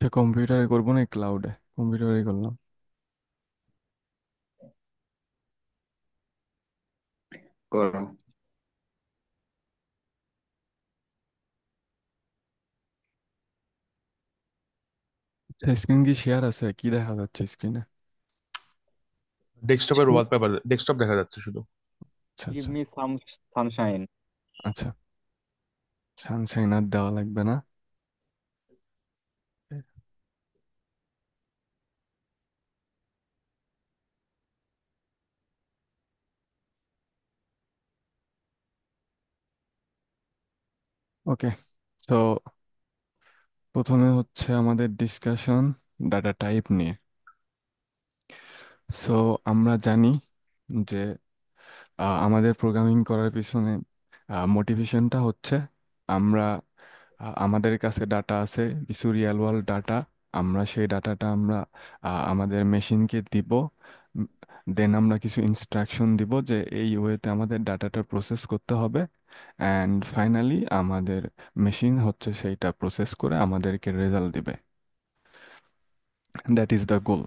সে কম্পিউটারে করবো না ক্লাউডে? কম্পিউটারে করলাম। করো। স্ক্রিন কি শেয়ার আছে? কি দেখা যাচ্ছে স্ক্রিনে? ডেস্কটপের ওয়ালপেপার, ডেস্কটপ দেখা যাচ্ছে শুধু। আচ্ছা গিভ আচ্ছা। Me some Sunshine. আচ্ছা, সানশাইন আর দেওয়া লাগবে না। ওকে, তো প্রথমে হচ্ছে আমাদের ডিসকাশন ডাটা টাইপ নিয়ে। সো আমরা জানি যে আমাদের প্রোগ্রামিং করার পিছনে মোটিভেশনটা হচ্ছে আমরা আমাদের কাছে ডাটা আছে, কিছু রিয়েল ওয়ার্ল্ড ডাটা। আমরা সেই ডাটাটা আমরা আমাদের মেশিনকে দিব। দেন আমরা কিছু ইনস্ট্রাকশন দিব যে এই ওয়েতে আমাদের ডাটাটা প্রসেস করতে হবে। অ্যান্ড ফাইনালি আমাদের মেশিন হচ্ছে সেইটা প্রসেস করে আমাদেরকে রেজাল্ট দিবে। That is the goal.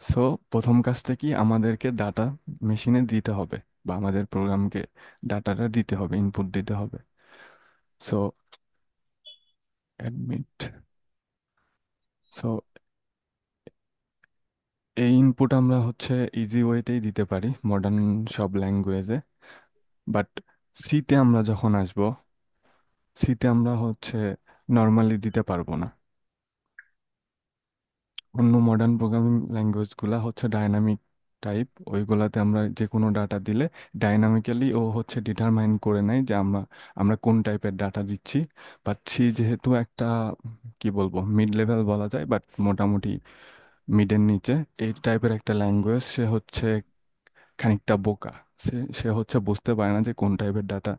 So প্রথম কাজটা কি, আমাদেরকে ডাটা মেশিনে দিতে হবে, বা আমাদের প্রোগ্রামকে ডাটাটা দিতে হবে, ইনপুট দিতে হবে। সো অ্যাডমিট, সো এই ইনপুট আমরা হচ্ছে ইজি ওয়েতেই দিতে পারি মডার্ন সব ল্যাঙ্গুয়েজে। বাট সিতে আমরা যখন আসব, সিতে আমরা হচ্ছে নর্মালি দিতে পারবো না। অন্য মডার্ন প্রোগ্রামিং ল্যাঙ্গুয়েজগুলা হচ্ছে ডাইনামিক টাইপ, ওইগুলাতে আমরা যে কোনো ডাটা দিলে ডাইনামিক্যালি ও হচ্ছে ডিটারমাইন করে নেয় যে আমরা আমরা কোন টাইপের ডাটা দিচ্ছি। বাট সি যেহেতু একটা, কি বলবো, মিড লেভেল বলা যায়, বাট মোটামুটি মিডের নিচে এই টাইপের একটা ল্যাঙ্গুয়েজ, সে হচ্ছে খানিকটা বোকা। সে হচ্ছে বুঝতে পারে না যে কোন টাইপের ডাটা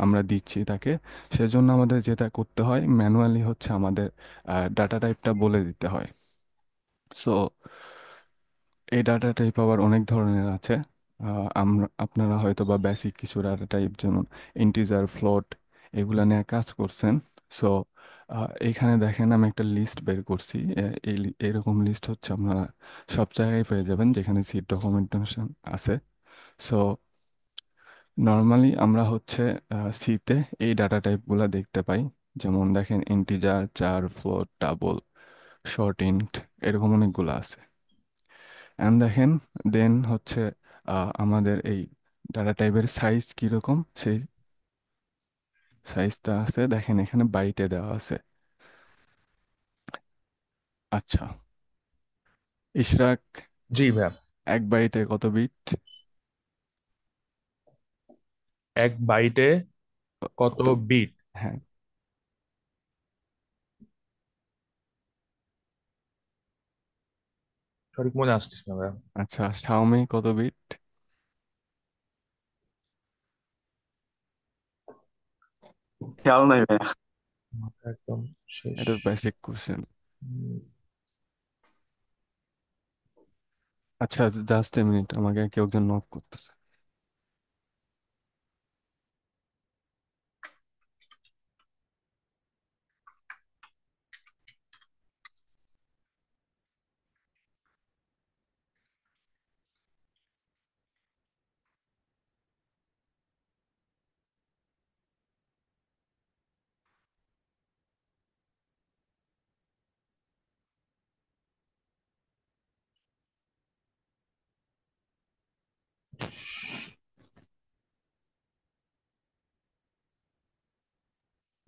আমরা দিচ্ছি তাকে। সেজন্য আমাদের যেটা করতে হয়, ম্যানুয়ালি হচ্ছে আমাদের ডাটা টাইপটা বলে দিতে হয়। সো এই ডাটা টাইপ আবার অনেক ধরনের আছে। আমরা আপনারা হয়তো বা বেসিক কিছু ডাটা টাইপ, যেমন ইন্টিজার, ফ্লোট, এগুলা নিয়ে কাজ করছেন। সো এইখানে দেখেন আমি একটা লিস্ট বের করছি। এরকম লিস্ট হচ্ছে আপনারা সব জায়গায় পেয়ে যাবেন যেখানে সি ডকুমেন্টেশন আছে। সো নর্মালি আমরা হচ্ছে সিতে এই ডাটা টাইপগুলো দেখতে পাই। যেমন দেখেন ইন্টিজার, চার, ফ্লোট, ডাবল, শর্ট ইন্ট, এরকম অনেকগুলো আছে। অ্যান্ড দেখেন, দেন হচ্ছে আমাদের এই ডাটা টাইপের সাইজ কীরকম, সেই সাইজটা আছে দেখেন এখানে বাইটে দেওয়া আছে। আচ্ছা, ইশরাক, জি ভাইয়া। 1 বাইটে কত বিট? এক বাইটে কত কত? বিট? হ্যাঁ। সঠিক মনে আসছিস না ভাইয়া। আচ্ছা, শাওমি কত বিট? খেয়াল নাই ভাই। মাথা একদম শেষ। এটা বেসিক কোশ্চেন। উম, আচ্ছা, জাস্ট এ মিনিট, আমাকে কেউ একজন নক করতেছে।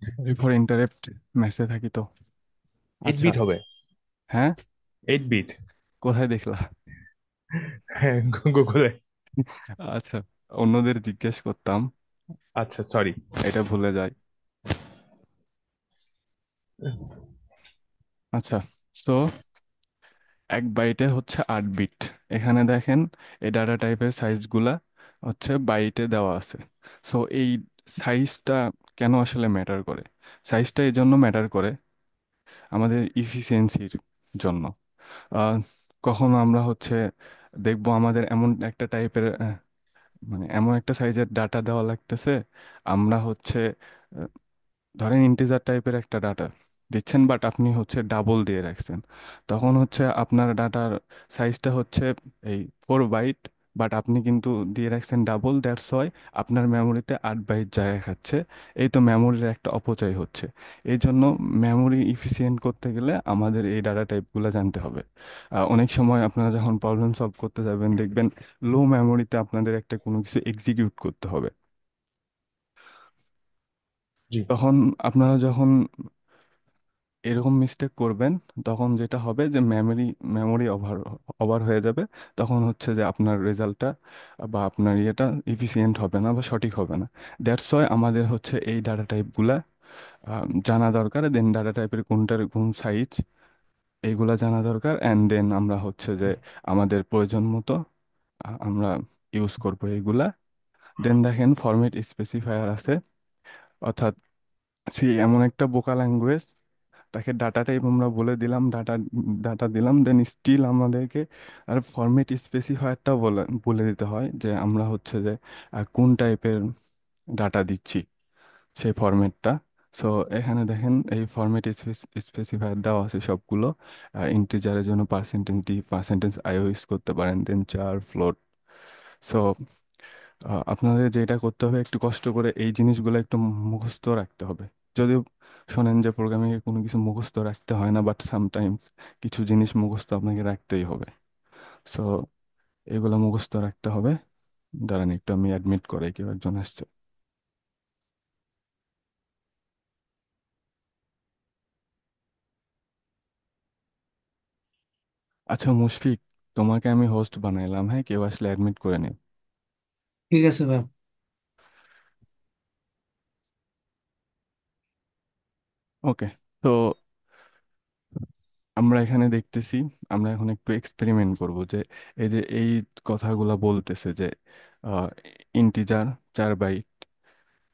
সরি ফর ইন্টারেপ্ট, মেসে থাকি তো। 8 বিট আচ্ছা। হবে। হ্যাঁ, 8 বিট। কোথায় দেখলা? হ্যাঁ, গুগলে। আচ্ছা, অন্যদের জিজ্ঞেস করতাম, আচ্ছা, সরি। এটা ভুলে যাই। আচ্ছা, তো 1 বাইটে হচ্ছে 8 বিট। এখানে দেখেন এই ডাটা টাইপের সাইজগুলা হচ্ছে বাইটে দেওয়া আছে। সো এই সাইজটা কেন আসলে ম্যাটার করে? সাইজটা এই জন্য ম্যাটার করে আমাদের ইফিসিয়েন্সির জন্য। আহ, কখনো আমরা হচ্ছে দেখবো আমাদের এমন একটা টাইপের, মানে এমন একটা সাইজের ডাটা দেওয়া লাগতেছে, আমরা হচ্ছে আহ, ধরেন ইন্টিজার টাইপের একটা ডাটা, দিচ্ছেন, বাট আপনি হচ্ছে ডাবল দিয়ে রাখছেন। তখন হচ্ছে আপনার ডাটার সাইজটা হচ্ছে এই 4 বাইট, বাট আপনি কিন্তু দিয়ে রাখছেন ডাবল, দ্যাটস ওয়াই আপনার মেমোরিতে 8 বাইট জায়গা খাচ্ছে। এই তো মেমোরির একটা অপচয় হচ্ছে। এই জন্য মেমোরি ইফিসিয়েন্ট করতে গেলে আমাদের এই ডাটা টাইপগুলো জানতে হবে। অনেক সময় আপনারা যখন প্রবলেম সলভ করতে যাবেন দেখবেন লো মেমোরিতে আপনাদের একটা কোনো কিছু এক্সিকিউট করতে হবে। জি। তখন আপনারা যখন এরকম মিস্টেক করবেন, তখন যেটা হবে যে মেমোরি মেমোরি ওভার ওভার হয়ে যাবে। তখন হচ্ছে যে আপনার রেজাল্টটা বা আপনার ইয়েটা ইফিসিয়েন্ট হবে না বা সঠিক হবে না। দ্যাটস ওয়াই আমাদের হচ্ছে এই ডাটা টাইপগুলা জানা দরকার। দেন ডাটা টাইপের কোনটার কোন সাইজ, এইগুলা জানা দরকার। অ্যান্ড দেন আমরা হচ্ছে যে আমাদের প্রয়োজন মতো আমরা ইউজ করবো এইগুলা। দেন দেখেন ফরম্যাট স্পেসিফায়ার আছে, অর্থাৎ সি এমন একটা বোকা ল্যাঙ্গুয়েজ, তাকে ডাটা টাইপ আমরা বলে দিলাম, ডাটা ডাটা দিলাম, দেন স্টিল আমাদেরকে আর ফরম্যাট স্পেসিফায়ারটা বলে বলে দিতে হয় যে আমরা হচ্ছে যে কোন টাইপের ডাটা দিচ্ছি, সেই ফরম্যাটটা। সো এখানে দেখেন এই ফরম্যাট স্পেসিফায়ার দেওয়া আছে সবগুলো। ইন্টিজারের জন্য পার্সেন্টেজ ডি, পার্সেন্টেজ আইও ইউজ করতে পারেন, দেন চার, ফ্লোট। সো আপনাদের যেটা করতে হবে, একটু কষ্ট করে এই জিনিসগুলো একটু মুখস্থ রাখতে হবে। যদিও শোনেন যে প্রোগ্রামিং এ কোনো কিছু মুখস্থ রাখতে হয় না, বাট সামটাইমস কিছু জিনিস মুখস্থ আপনাকে রাখতেই হবে। সো এগুলো মুখস্থ রাখতে হবে। দাঁড়ান একটু আমি অ্যাডমিট করাই, কেউ একজন আসছে। আচ্ছা মুশফিক, তোমাকে আমি হোস্ট বানাইলাম, হ্যাঁ, কেউ আসলে অ্যাডমিট করে নিও। ঠিক আছে ভাই। ওকে। তো আমরা এখানে দেখতেছি, আমরা এখন একটু এক্সপেরিমেন্ট করব যে এই যে এই কথাগুলা বলতেছে যে ইন্টিজার 4 বাইট।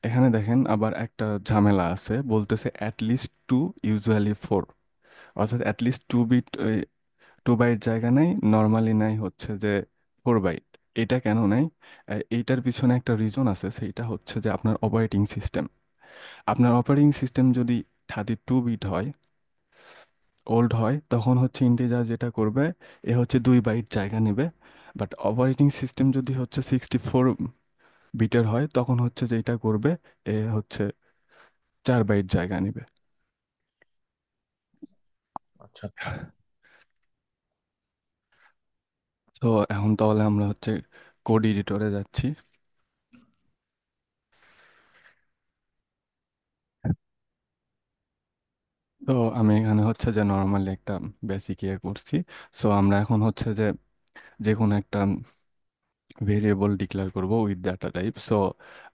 এখানে দেখেন আবার একটা ঝামেলা আছে, বলতেছে অ্যাটলিস্ট 2, ইউজুয়ালি 4। অর্থাৎ অ্যাটলিস্ট 2 বিট, 2 বাইট জায়গা নেই, নর্মালি নাই হচ্ছে যে 4 বাইট। এটা কেন নেই? এইটার পিছনে একটা রিজন আছে, সেইটা হচ্ছে যে আপনার অপারেটিং সিস্টেম। আপনার অপারেটিং সিস্টেম যদি 32 বিট হয়, ওল্ড হয়, তখন হচ্ছে ইন্টিজার যেটা করবে, এ হচ্ছে 2 বাইট জায়গা নেবে। বাট অপারেটিং সিস্টেম যদি হচ্ছে 64 বিটের হয়, তখন হচ্ছে যেটা করবে, এ হচ্ছে 4 বাইট জায়গা নেবে। আচ্ছা। তো এখন তাহলে আমরা হচ্ছে কোড এডিটরে যাচ্ছি। তো আমি এখানে হচ্ছে যে নর্মালি একটা বেসিক ইয়ে করছি। সো আমরা এখন হচ্ছে যে যে কোনো একটা ভেরিয়েবল ডিক্লেয়ার করব উইথ ডাটা টাইপ। সো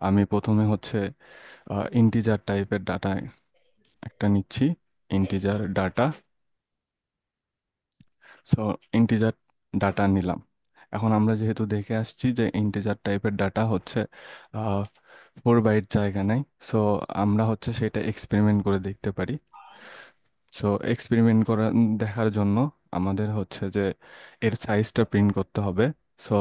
আমি প্রথমে হচ্ছে ইন্টিজার টাইপের ডাটা একটা নিচ্ছি, integer data. So integer data নিলাম। এখন আমরা যেহেতু দেখে আসছি যে ইন্টিজার টাইপের ডাটা হচ্ছে 4 বাইট জায়গা নেয়। সো আমরা হচ্ছে সেটা এক্সপেরিমেন্ট করে দেখতে পারি। সো এক্সপেরিমেন্ট করা দেখার জন্য আমাদের হচ্ছে যে এর সাইজটা প্রিন্ট করতে হবে। সো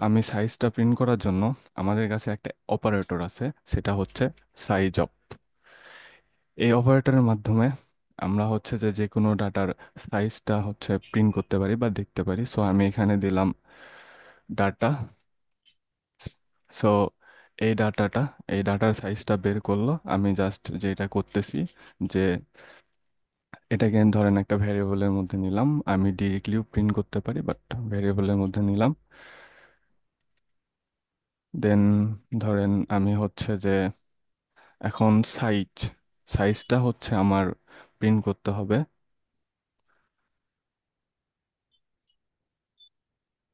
আমি সাইজটা প্রিন্ট করার জন্য আমাদের কাছে একটা অপারেটর আছে, সেটা হচ্ছে সাইজ অফ। এই অপারেটরের মাধ্যমে আমরা হচ্ছে যে যে কোনো ডাটার সাইজটা হচ্ছে প্রিন্ট করতে পারি বা দেখতে পারি। সো আমি এখানে দিলাম ডাটা। সো এই ডাটাটা, এই ডাটার সাইজটা বের করলো। আমি জাস্ট যেটা করতেছি যে এটাকে ধরেন একটা ভ্যারিয়েবলের মধ্যে নিলাম, আমি ডিরেক্টলিও প্রিন্ট করতে পারি, বাট ভ্যারিয়েবলের মধ্যে নিলাম। দেন ধরেন আমি হচ্ছে যে এখন সাইজটা হচ্ছে আমার প্রিন্ট করতে হবে।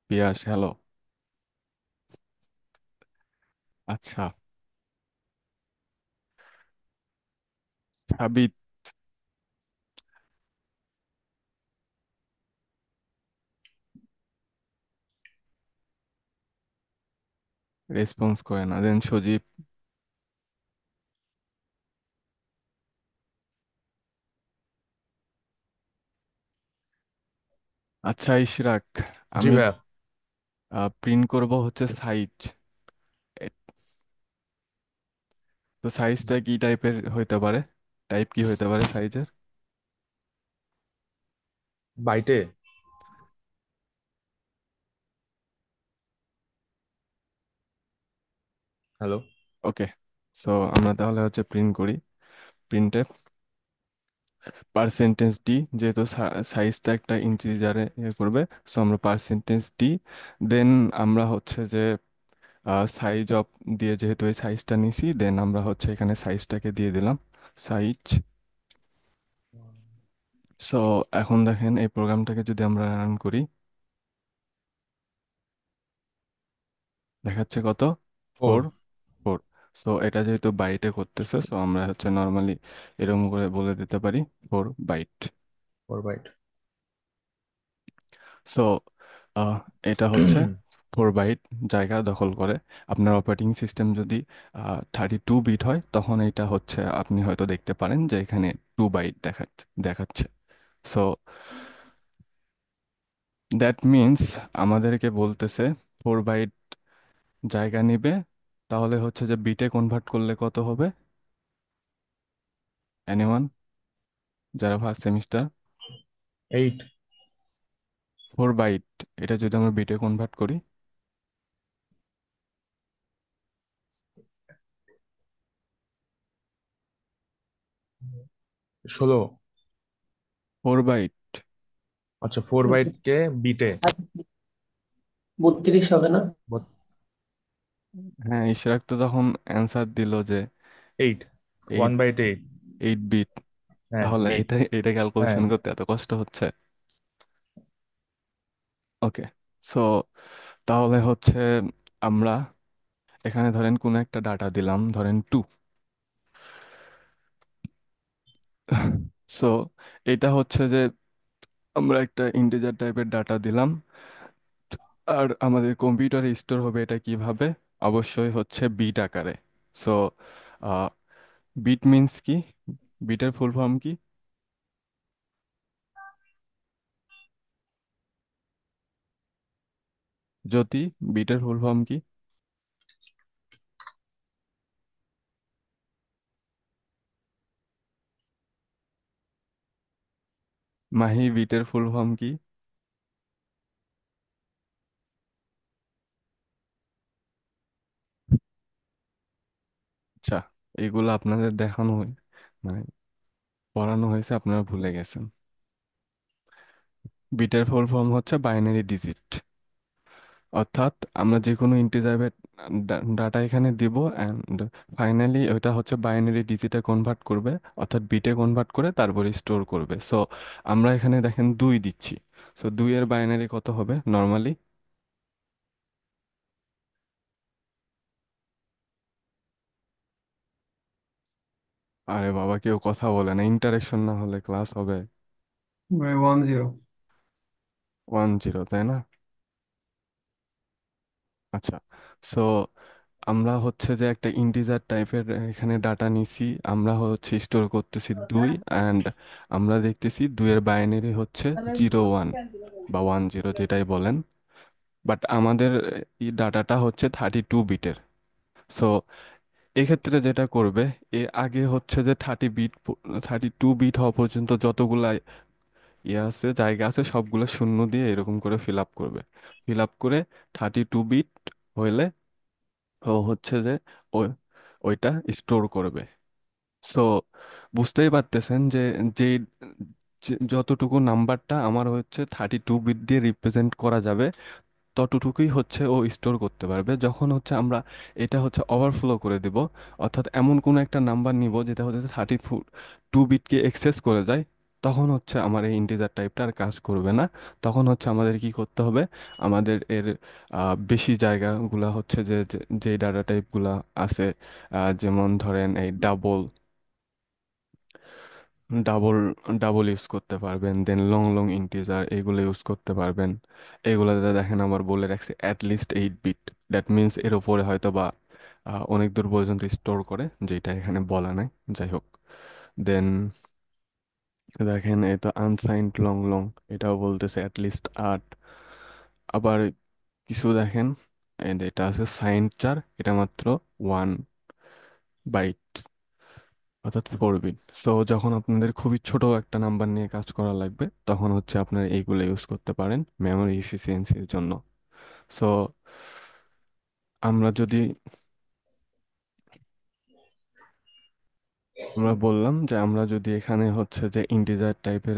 পিয়াস, হ্যালো। আচ্ছা, সাবিত রেসপন্স করে না। দেন সজীব। আচ্ছা ইশরাক, জি আমি ভাইয়া। প্রিন্ট করব হচ্ছে সাইজ। তো সাইজটা কি টাইপের হইতে পারে? টাইপ কি হইতে পারে সাইজের? বাইটে। হ্যালো। ওকে, সো আমরা তাহলে হচ্ছে প্রিন্ট করি। প্রিন্টে পার্সেন্টেজ ডি, যেহেতু সাইজটা একটা ইন্টিজারে ইয়ে করবে, সো আমরা পার্সেন্টেজ ডি, দেন আমরা হচ্ছে যে সাইজ অফ দিয়ে, যেহেতু এই সাইজটা নিছি, দেন আমরা হচ্ছে এখানে সাইজটাকে দিয়ে দিলাম সাইজ। সো এখন দেখেন এই প্রোগ্রামটাকে যদি আমরা রান করি, দেখাচ্ছে কত? ফোর। 4। 4। সো এটা যেহেতু বাইটে করতেছে, সো আমরা হচ্ছে নর্মালি এরকম করে বলে দিতে পারি 4 বাইট। 4 বাইট। সো এটা হচ্ছে 4 বাইট জায়গা দখল করে। আপনার অপারেটিং সিস্টেম যদি 32 বিট হয়, তখন এটা হচ্ছে আপনি হয়তো দেখতে পারেন যে এখানে 2 বাইট দেখাচ্ছে। সো দ্যাট মিনস আমাদেরকে বলতেছে 4 বাইট জায়গা নিবে। তাহলে হচ্ছে যে বিটে কনভার্ট করলে কত হবে? এনিওয়ান, যারা ফার্স্ট সেমিস্টার? 8। 4 বাইট, এটা যদি আমরা বিটে কনভার্ট করি, 16। 4 বাইট। আচ্ছা, 4 বাইটকে বিটে। আর 32 হবে না? হ্যাঁ, ইশরাক তো তখন অ্যান্সার দিল যে 8। One eight byte 8। 8 বিট। হ্যাঁ, তাহলে 8। এটা হ্যাঁ। ক্যালকুলেশন করতে এত কষ্ট হচ্ছে? ওকে, সো তাহলে হচ্ছে আমরা এখানে ধরেন কোনো একটা ডাটা দিলাম, ধরেন 2। সো এটা হচ্ছে যে আমরা একটা ইন্টিজার টাইপের ডাটা দিলাম, আর আমাদের কম্পিউটারে স্টোর হবে এটা কিভাবে? অবশ্যই হচ্ছে বিট আকারে। সো বিট মিন্স কি? বিটের ফুল ফর্ম কি? জ্যোতি, বিটের ফুল ফর্ম কি? মাহি, বিটের ফুল ফর্ম কি? আচ্ছা, এগুলো আপনাদের দেখানো মানে পড়ানো হয়েছে, আপনারা ভুলে গেছেন। বিটের ফুল ফর্ম হচ্ছে বাইনারি ডিজিট। অর্থাৎ আমরা যে কোনো ইন্টিজারের ডাটা এখানে দিব, অ্যান্ড ফাইনালি ওইটা হচ্ছে বাইনারি ডিজিটে কনভার্ট করবে, অর্থাৎ বিটে কনভার্ট করে তারপরে স্টোর করবে। সো আমরা এখানে দেখেন 2 দিচ্ছি। সো 2-এর বাইনারি কত হবে নর্মালি? আরে বাবা, কেউ কথা বলে না, ইন্টারেকশন না হলে ক্লাস হবে? 10। 1-0, তাই না? আচ্ছা, সো আমরা হচ্ছে যে একটা ইন্টিজার টাইপের এখানে ডাটা নিছি, আমরা হচ্ছে স্টোর করতেছি 2, অ্যান্ড আমরা দেখতেছি 2-এর বাইনারি হচ্ছে 0-1 বা 1-0, যেটাই বলেন। বাট আমাদের এই ডাটাটা হচ্ছে 32 বিটের। সো এক্ষেত্রে যেটা করবে, আগে হচ্ছে যে 32 বিট হওয়া পর্যন্ত যতগুলা ইয়ে আছে, জায়গা আছে, সবগুলো শূন্য দিয়ে এরকম করে ফিল আপ করবে। ফিল আপ করে 32 বিট হইলে ও হচ্ছে যে ওই ওইটা স্টোর করবে। সো বুঝতেই পারতেছেন যে যে যতটুকু নাম্বারটা আমার হচ্ছে 32 বিট দিয়ে রিপ্রেজেন্ট করা যাবে, ততটুকুই হচ্ছে ও স্টোর করতে পারবে। যখন হচ্ছে আমরা এটা হচ্ছে ওভারফ্লো করে দিব, অর্থাৎ এমন কোনো একটা নাম্বার নিব যেটা হচ্ছে 32 বিটকে এক্সেস করে যায়, তখন হচ্ছে আমার এই ইন্টিজার টাইপটা আর কাজ করবে না। তখন হচ্ছে আমাদের কি করতে হবে? আমাদের এর বেশি জায়গাগুলা হচ্ছে যে ডাটা টাইপগুলা আছে, যেমন ধরেন এই ডাবল ডাবল ডাবল ইউজ করতে পারবেন, দেন লং লং ইন্টিজার এগুলো ইউজ করতে পারবেন। এগুলোতে দেখেন আবার বলে রাখছে অ্যাটলিস্ট 8 বিট। দ্যাট মিনস এর উপরে হয়তো বা অনেক দূর পর্যন্ত স্টোর করে, যেটা এখানে বলা নাই। যাই হোক, দেন দেখেন এটা আনসাইন্ড লং লং, এটাও বলতেছে অ্যাটলিস্ট 8। আবার কিছু দেখেন, এই যে এটা আছে সাইন্ড চার, এটা মাত্র 1 বাইট। অর্থাৎ 4 বিট। সো যখন আপনাদের খুবই ছোট একটা নাম্বার নিয়ে কাজ করা লাগবে তখন হচ্ছে আপনারা এইগুলো ইউজ করতে পারেন মেমোরি এফিসিয়েন্সির জন্য। সো আমরা যদি আমরা বললাম যে আমরা যদি এখানে হচ্ছে যে ইন্টিজার টাইপের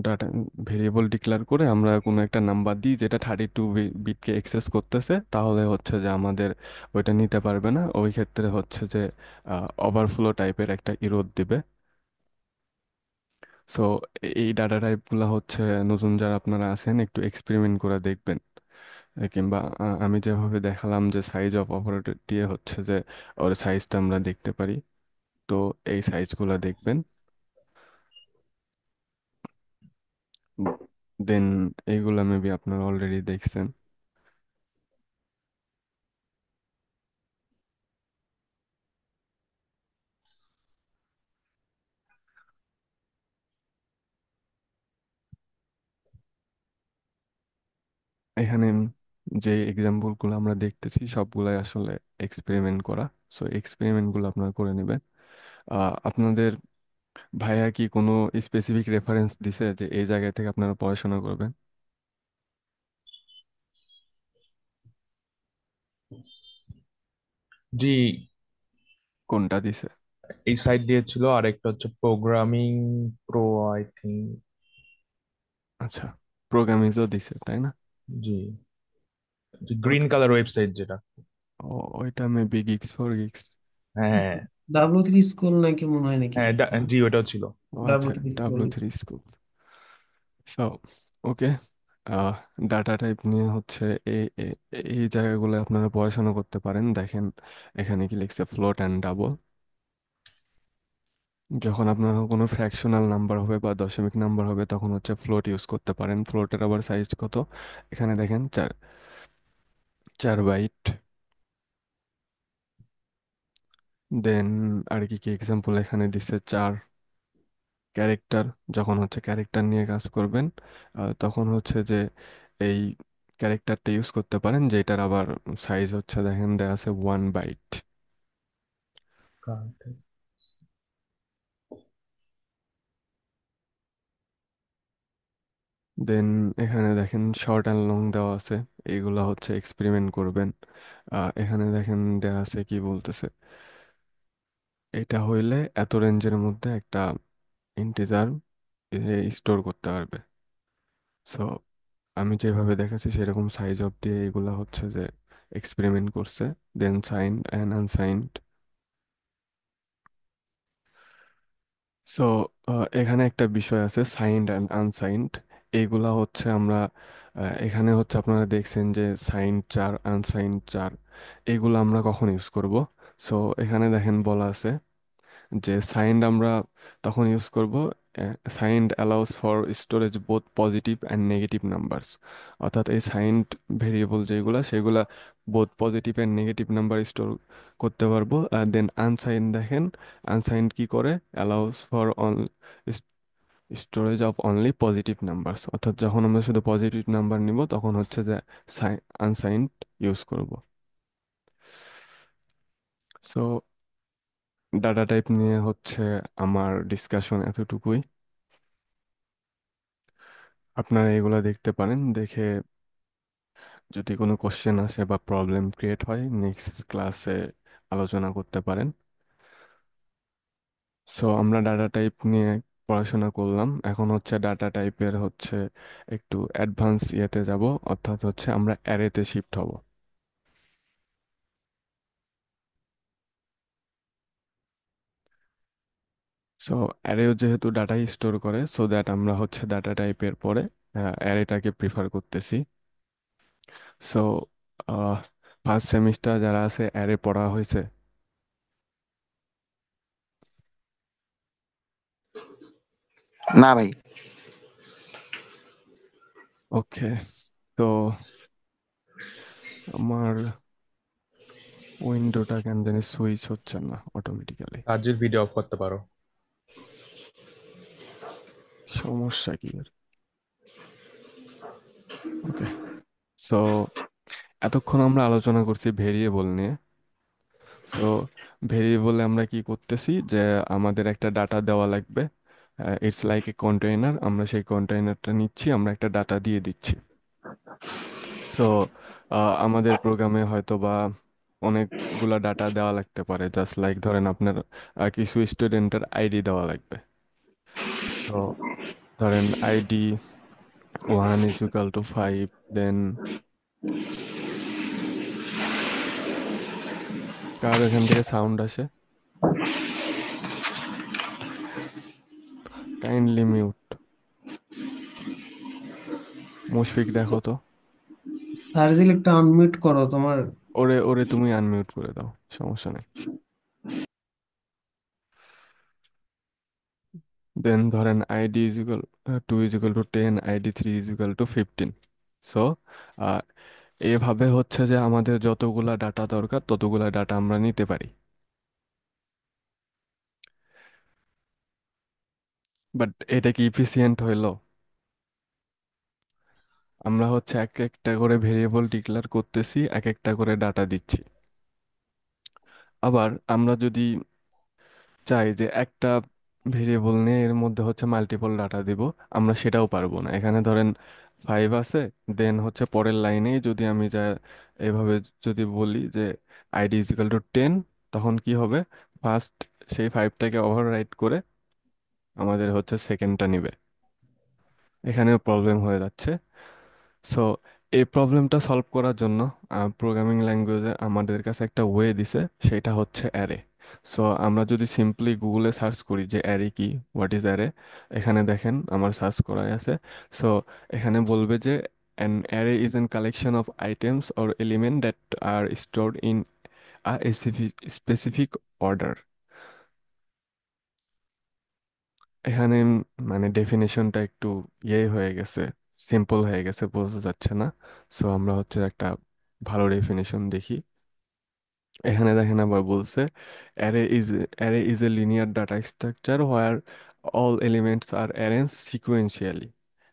ডাটা ভেরিয়েবল ডিক্লেয়ার করে আমরা কোনো একটা নাম্বার দিই যেটা 32 বিটকে এক্সেস করতেছে, তাহলে হচ্ছে যে আমাদের ওইটা নিতে পারবে না। ওই ক্ষেত্রে হচ্ছে যে ওভারফ্লো টাইপের একটা ইরোর দিবে। সো এই ডাটা টাইপগুলো হচ্ছে নতুন যারা আপনারা আছেন একটু এক্সপেরিমেন্ট করে দেখবেন। কিংবা আমি যেভাবে দেখালাম যে সাইজ অফ অপারেটর দিয়ে হচ্ছে যে ওর সাইজটা আমরা দেখতে পারি, তো এই সাইজগুলো দেখবেন। দেন এইগুলা মেবি আপনারা অলরেডি দেখছেন। এখানে যে এক্সাম্পলগুলো আমরা দেখতেছি সবগুলাই আসলে এক্সপেরিমেন্ট করা। সো এক্সপেরিমেন্টগুলো আপনারা করে নেবেন। আপনাদের ভাইয়া কি কোনো স্পেসিফিক রেফারেন্স দিছে যে এই জায়গা থেকে আপনারা পড়াশোনা করবেন? জি, কোনটা দিছে? এই সাইট দিয়েছিল, আর একটা হচ্ছে প্রোগ্রামিং প্রো, আই থিঙ্ক। আচ্ছা, প্রোগ্রামিংও দিছে তাই না? জি, গ্রিন ওকে। কালার ওয়েবসাইট যেটা। ওইটা মেবি গিগস ফর গিগস। হ্যাঁ, W3 স্কুল নাকি মনে হয় নাকি? হ্যাঁ, জি ওটাও ছিল। ও আচ্ছা, W3 school. W3 school. So okay, data type নিয়ে হচ্ছে এই জায়গাগুলো আপনারা পড়াশোনা করতে পারেন। দেখেন এখানে কি লিখছে, ফ্লোট অ্যান্ড ডাবল। যখন আপনার কোনো ফ্র্যাকশনাল নাম্বার হবে বা দশমিক নাম্বার হবে তখন হচ্ছে ফ্লোট ইউজ করতে পারেন। ফ্লোটের আবার সাইজ কত, এখানে দেখেন 4 4 বাইট। দেন আর কি কি এক্সাম্পল এখানে দিচ্ছে, 4 ক্যারেক্টার। যখন হচ্ছে ক্যারেক্টার নিয়ে কাজ করবেন তখন হচ্ছে যে এই ক্যারেক্টারটা ইউজ করতে পারেন, যেটার আবার সাইজ হচ্ছে দেখেন দেয়া আছে 1 বাইট। দেন এখানে দেখেন শর্ট অ্যান্ড লং দেওয়া আছে, এইগুলা হচ্ছে এক্সপেরিমেন্ট করবেন। এখানে দেখেন দেয়া আছে কি বলতেছে, এটা হইলে এত রেঞ্জের মধ্যে একটা ইন্টিজার স্টোর করতে পারবে। সো আমি যেভাবে দেখাচ্ছি সেরকম সাইজ অফ দিয়ে এগুলা হচ্ছে যে এক্সপেরিমেন্ট করছে। দেন সাইন্ড অ্যান্ড আনসাইন্ড। সো এখানে একটা বিষয় আছে সাইন্ড অ্যান্ড আনসাইন্ড। এইগুলা হচ্ছে আমরা এখানে হচ্ছে আপনারা দেখছেন যে সাইন্ড 4 আনসাইন্ড 4, এগুলো আমরা কখন ইউজ করব। সো এখানে দেখেন বলা আছে যে সাইন্ড আমরা তখন ইউজ করব, signed allows for storage both positive and negative numbers. অর্থাৎ এই সাইন্ড ভেরিয়েবল যেগুলা সেগুলা both positive and negative number store করতে পারবো। আর দেন আনসাইন্ড দেখেন, আনসাইন্ড কি করে, allows for on storage of only positive numbers. অর্থাৎ যখন আমরা শুধু পজিটিভ নাম্বার নিব তখন হচ্ছে যে আনসাইন্ড ইউজ করব। সো ডাটা টাইপ নিয়ে হচ্ছে আমার ডিসকাশন এতটুকুই। আপনারা এগুলো দেখতে পারেন, দেখে যদি কোনো কোশ্চেন আসে বা প্রবলেম ক্রিয়েট হয় নেক্সট ক্লাসে আলোচনা করতে পারেন। সো আমরা ডাটা টাইপ নিয়ে পড়াশোনা করলাম, এখন হচ্ছে ডাটা টাইপের হচ্ছে একটু অ্যাডভান্স ইয়েতে যাব, অর্থাৎ হচ্ছে আমরা অ্যারেতে শিফট হব। সো অ্যারেও যেহেতু ডাটাই স্টোর করে, সো দ্যাট আমরা হচ্ছে ডাটা টাইপের পরে অ্যারেটাকে প্রিফার করতেছি। সো ফার্স্ট সেমিস্টার যারা আছে অ্যারে পড়া হয়েছে? না ভাই। ওকে। তো আমার উইন্ডোটা কেন জানি সুইচ হচ্ছে না অটোমেটিক্যালি, কাজের ভিডিও অফ করতে পারো। সমস্যা কি এর? ওকে। সো এতক্ষণ আমরা আলোচনা করছি ভেরিয়েবল নিয়ে। সো ভেরিয়েবলে আমরা কি করতেছি যে আমাদের একটা ডাটা দেওয়া লাগবে, ইটস লাইক এ কন্টেইনার, আমরা সেই কন্টেইনারটা নিচ্ছি, আমরা একটা ডাটা দিয়ে দিচ্ছি। সো আমাদের প্রোগ্রামে হয়তো বা অনেকগুলা ডাটা দেওয়া লাগতে পারে, জাস্ট লাইক ধরেন আপনার কিছু স্টুডেন্টের আইডি দেওয়া লাগবে। তো ধরেন আইডি 1 = 5, দেন কার এখান থেকে সাউন্ড আসে, কাইন্ডলি মিউট। মুশফিক দেখো তো, সার্জিল একটা আনমিউট করো তোমার। ওরে ওরে তুমি আনমিউট করে দাও, সমস্যা নেই। দেন ধরেন ID is equal 2 = 10, ID 3 = 15। So এভাবে হচ্ছে যে আমাদের যতগুলা ডাটা দরকার ততগুলা ডাটা আমরা নিতে পারি। বাট এটা কি ইফিসিয়েন্ট হইলো? আমরা হচ্ছে এক একটা করে ভেরিয়েবল ডিক্লেয়ার করতেছি, এক একটা করে ডাটা দিচ্ছি। আবার আমরা যদি চাই যে একটা ভেরিয়েবল নিয়ে এর মধ্যে হচ্ছে মাল্টিপল ডাটা দিব, আমরা সেটাও পারবো না। এখানে ধরেন 5 আছে, দেন হচ্ছে পরের লাইনেই যদি আমি যা এভাবে যদি বলি যে id = 10, তখন কি হবে, ফার্স্ট সেই 5টাকে ওভাররাইট করে আমাদের হচ্ছে সেকেন্ডটা নিবে। এখানেও প্রবলেম হয়ে যাচ্ছে। সো এই প্রবলেমটা সলভ করার জন্য প্রোগ্রামিং ল্যাঙ্গুয়েজে আমাদের কাছে একটা ওয়ে দিছে, সেটা হচ্ছে অ্যারে। সো আমরা যদি সিম্পলি গুগলে সার্চ করি যে অ্যারে কি, হোয়াট ইজ অ্যারে, এখানে দেখেন আমার সার্চ করাই আছে। সো এখানে বলবে যে an array is a collection of items or element that are stored in a specific order. এখানে মানে ডেফিনেশনটা একটু ইয়ে হয়ে গেছে, সিম্পল হয়ে গেছে, বোঝা যাচ্ছে না। সো আমরা হচ্ছে একটা ভালো ডেফিনেশন দেখি। এখানে দেখেন আবার বলছে array is array is a linear data structure where all elements are arranged sequentially।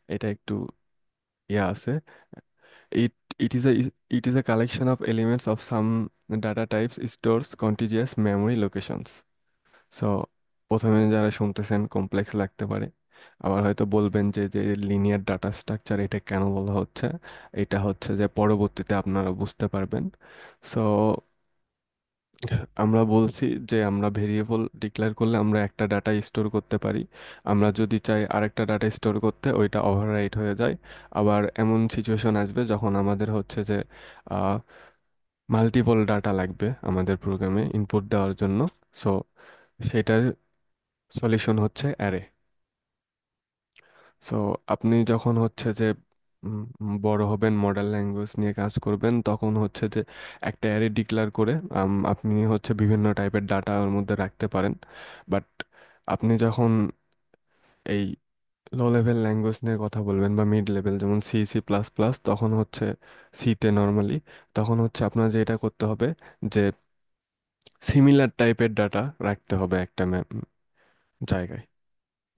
এটা একটু ইয়ে আছে। it it is a it is a collection of elements of some data types stores contiguous memory locations। So প্রথমে যারা শুনতেছেন complex লাগতে পারে, আবার হয়তো বলবেন যে যে লিনিয়ার ডাটা স্ট্রাকচার এটা কেন বলা হচ্ছে। এটা হচ্ছে যে পরবর্তীতে আপনারা বুঝতে পারবেন। সো আমরা বলছি যে আমরা ভেরিয়েবল ডিক্লেয়ার করলে আমরা একটা ডাটা স্টোর করতে পারি, আমরা যদি চাই আরেকটা ডাটা স্টোর করতে ওইটা ওভাররাইট হয়ে যায়। আবার এমন সিচুয়েশন আসবে যখন আমাদের হচ্ছে যে মাল্টিপল ডাটা লাগবে আমাদের প্রোগ্রামে ইনপুট দেওয়ার জন্য। সো সেটার সলিউশন হচ্ছে অ্যারে। সো আপনি যখন হচ্ছে যে বড় হবেন, মডেল ল্যাঙ্গুয়েজ নিয়ে কাজ করবেন, তখন হচ্ছে যে একটা অ্যারে ডিক্লেয়ার করে আপনি হচ্ছে বিভিন্ন টাইপের ডাটা ওর মধ্যে রাখতে পারেন। বাট আপনি যখন এই লো লেভেল ল্যাঙ্গুয়েজ নিয়ে কথা বলবেন বা মিড লেভেল যেমন সি++, তখন হচ্ছে সিতে নর্মালি, তখন হচ্ছে আপনার যেটা করতে হবে যে সিমিলার টাইপের ডাটা রাখতে হবে একটা জায়গায়।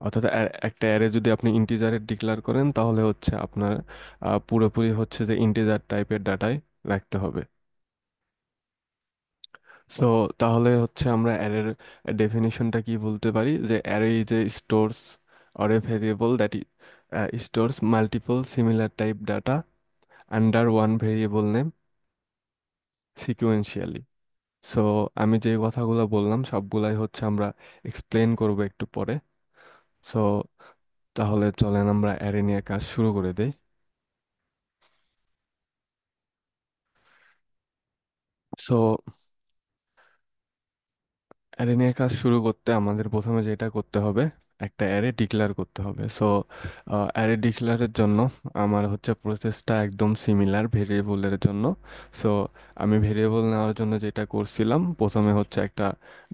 অর্থাৎ একটা অ্যারে যদি আপনি ইন্টিজারে ডিক্লেয়ার করেন তাহলে হচ্ছে আপনার পুরোপুরি হচ্ছে যে ইন্টিজার টাইপের ডাটাই রাখতে হবে। সো তাহলে হচ্ছে আমরা অ্যারের ডেফিনিশনটা কি বলতে পারি, যে array is a stores or a variable that stores multiple similar type data under one variable name sequentially. So আমি যে কথাগুলো বললাম সবগুলাই হচ্ছে আমরা এক্সপ্লেন করব একটু পরে। সো তাহলে চলেন আমরা অ্যারে নিয়ে কাজ শুরু করে দেই। সো অ্যারে নিয়ে কাজ শুরু করতে আমাদের প্রথমে যেটা করতে হবে, একটা অ্যারে ডিক্লেয়ার করতে হবে। সো অ্যারে ডিক্লেয়ারের জন্য আমার হচ্ছে প্রসেসটা একদম সিমিলার ভেরিয়েবলের জন্য। সো আমি ভেরিয়েবল নেওয়ার জন্য যেটা করছিলাম, প্রথমে হচ্ছে একটা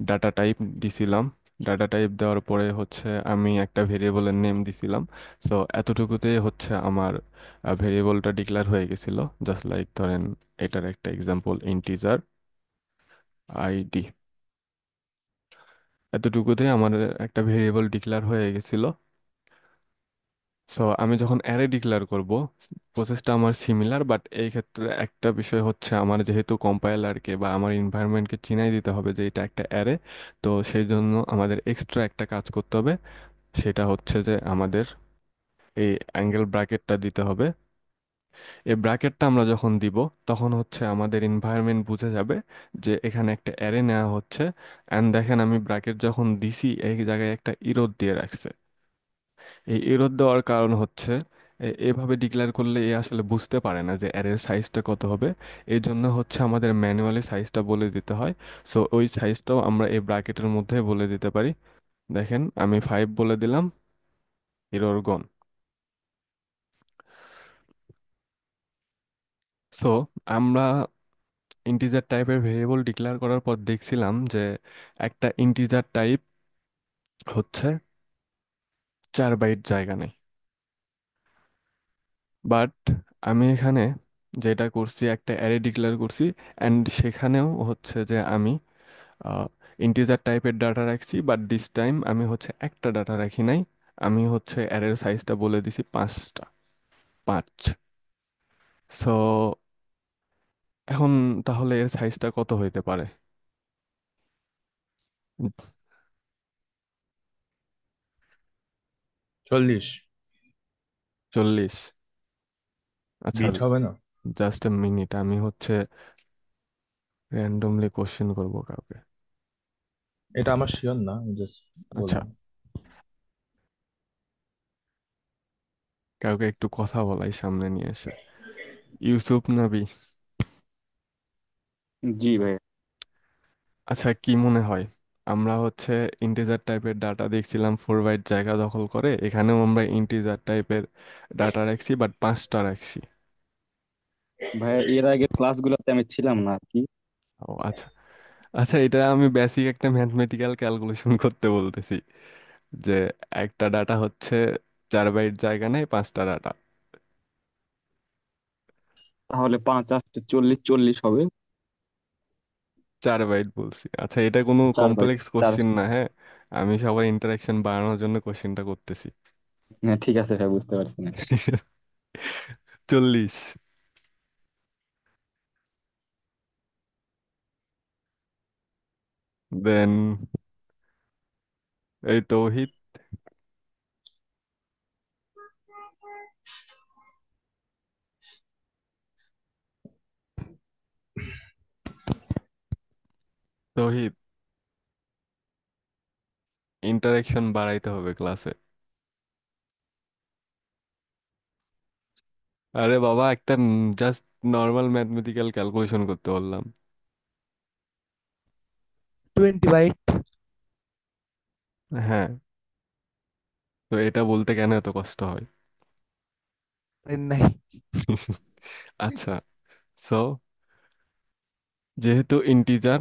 ডাটা টাইপ দিছিলাম, ডাটা টাইপ দেওয়ার পরে হচ্ছে আমি একটা ভেরিয়েবলের নেম দিছিলাম। সো এতটুকুতেই হচ্ছে আমার ভেরিয়েবলটা ডিক্লেয়ার হয়ে গেছিল। জাস্ট লাইক ধরেন এটার একটা এক্সাম্পল ইন্টিজার আইডি, এতটুকুতে আমার একটা ভেরিয়েবল ডিক্লেয়ার হয়ে গেছিল। সো আমি যখন অ্যারে ডিক্লেয়ার করব, প্রসেসটা আমার সিমিলার, বাট এই ক্ষেত্রে একটা বিষয় হচ্ছে আমার যেহেতু কম্পাইলারকে বা আমার এনভায়রনমেন্টকে চিনাই দিতে হবে যে এটা একটা অ্যারে। তো সেই জন্য আমাদের এক্সট্রা একটা কাজ করতে হবে, সেটা হচ্ছে যে আমাদের এই অ্যাঙ্গেল ব্র্যাকেটটা দিতে হবে। এই ব্র্যাকেটটা আমরা যখন দিব, তখন হচ্ছে আমাদের এনভায়রনমেন্ট বুঝে যাবে যে এখানে একটা অ্যারে নেওয়া হচ্ছে। অ্যান্ড দেখেন আমি ব্র্যাকেট যখন দিছি এই জায়গায় একটা ইরোদ দিয়ে রাখছে। এই এরর দেওয়ার কারণ হচ্ছে এভাবে ডিক্লেয়ার করলে এ আসলে বুঝতে পারে না যে অ্যারের সাইজটা কত হবে। এই জন্য হচ্ছে আমাদের ম্যানুয়ালি সাইজটা বলে দিতে হয়। সো ওই সাইজটাও আমরা এই ব্র্যাকেটের মধ্যে বলে দিতে পারি। দেখেন আমি 5 বলে দিলাম, এরর গন। সো আমরা ইন্টিজার টাইপের ভেরিয়েবল ডিক্লেয়ার করার পর দেখছিলাম যে একটা ইন্টিজার টাইপ হচ্ছে 4 বাইট জায়গা নেই। বাট আমি এখানে যেটা করছি, একটা অ্যারে ডিক্লেয়ার করছি, অ্যান্ড সেখানেও হচ্ছে যে আমি ইন্টিজার টাইপের ডাটা রাখছি, বাট দিস টাইম আমি হচ্ছে একটা ডাটা রাখি নাই। আমি হচ্ছে অ্যারের সাইজটা বলে দিছি 5টা, 5। সো এখন তাহলে এর সাইজটা কত হইতে পারে? 40 40? আচ্ছা, বিট হবে না? জাস্ট এ মিনিট, আমি হচ্ছে র্যান্ডমলি কোশ্চেন করবো কাউকে। এটা আমার শিওর না, আমি জাস্ট আচ্ছা, বললাম। কাউকে একটু কথা বলাই সামনে নিয়ে এসে। ইউসুফ নবী, জি ভাই। আচ্ছা কি মনে হয়, আমরা হচ্ছে ইন্টিজার টাইপের ডাটা দেখছিলাম 4 বাইট জায়গা দখল করে, এখানেও আমরা ইন্টিজার টাইপের ডাটা রাখছি বাট 5টা রাখছি। ভাইয়া এর আগে ক্লাসগুলোতে আমি ছিলাম না আর কি। ও আচ্ছা, আচ্ছা এটা আমি বেসিক একটা ম্যাথমেটিক্যাল ক্যালকুলেশন করতে বলতেছি, যে একটা ডাটা হচ্ছে 4 বাইট জায়গা নেয় 5টা ডাটা। তাহলে 5 8 40, 40 হবে। 4 বাইট বলছি, আচ্ছা এটা কোনো 4 বাইট, কমপ্লেক্স চার কোশ্চিন না, হ্যাঁ। আমি সবার ইন্টারাকশন বাড়ানোর জন্য কোশ্চিনটা করতেছি। হ্যাঁ ঠিক আছে ভাই, বুঝতে পারছি না। 40। দেন এই তৌহিদ, তৌহিদ, ইন্টারাকশন বাড়াইতে হবে ক্লাসে। আরে বাবা, একটা জাস্ট নর্মাল ম্যাথমেটিক্যাল ক্যালকুলেশন করতে বললাম। 20 বাইট। হ্যাঁ, তো এটা বলতে কেন এত কষ্ট হয়? নাই। আচ্ছা, সো যেহেতু ইন্টিজার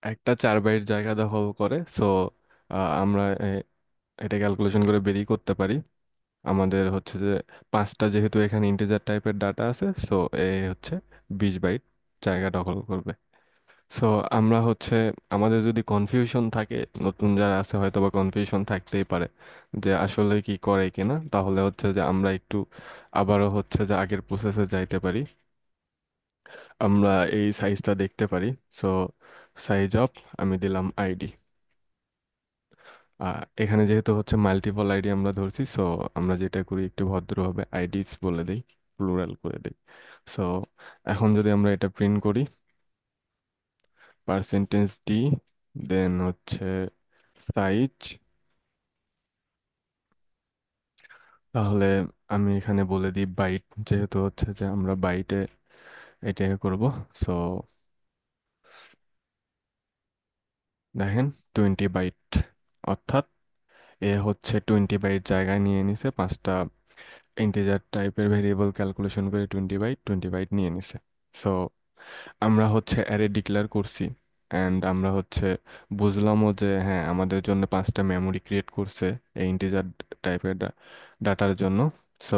একটা 4 বাইট জায়গা দখল করে, সো আমরা এটা ক্যালকুলেশন করে বেরিয়ে করতে পারি। আমাদের হচ্ছে যে 5টা যেহেতু এখানে ইন্টিজার টাইপের ডাটা আছে, সো এ হচ্ছে 20 বাইট জায়গা দখল করবে। সো আমরা হচ্ছে, আমাদের যদি কনফিউশন থাকে, নতুন যারা আছে হয়তো বা কনফিউশন থাকতেই পারে যে আসলে কি করে কিনা, তাহলে হচ্ছে যে আমরা একটু আবারও হচ্ছে যে আগের প্রসেসে যাইতে পারি। আমরা এই সাইজটা দেখতে পারি। সো সাইজ অফ, আমি দিলাম আইডি। এখানে যেহেতু হচ্ছে মাল্টিপল আইডি আমরা ধরছি, সো আমরা যেটা করি একটু ভদ্রভাবে আইডিস বলে দিই, প্লুরাল করে দিই। সো এখন যদি আমরা এটা প্রিন্ট করি, %d, দেন হচ্ছে সাইজ, তাহলে আমি এখানে বলে দিই বাইট, যেহেতু হচ্ছে যে আমরা বাইটে এটাকে করব। সো দেখেন 20 বাইট, অর্থাৎ এ হচ্ছে 20 বাইট জায়গায় নিয়ে নিছে, 5টা ইন্টিজার টাইপের ভেরিয়েবল ক্যালকুলেশন করে 20 বাইট, 20 বাইট নিয়ে নিছে। সো আমরা হচ্ছে অ্যারে ডিক্লেয়ার করছি, অ্যান্ড আমরা হচ্ছে বুঝলামও যে হ্যাঁ আমাদের জন্য 5টা মেমোরি ক্রিয়েট করছে এই ইন্টিজার টাইপের ডাটার জন্য। সো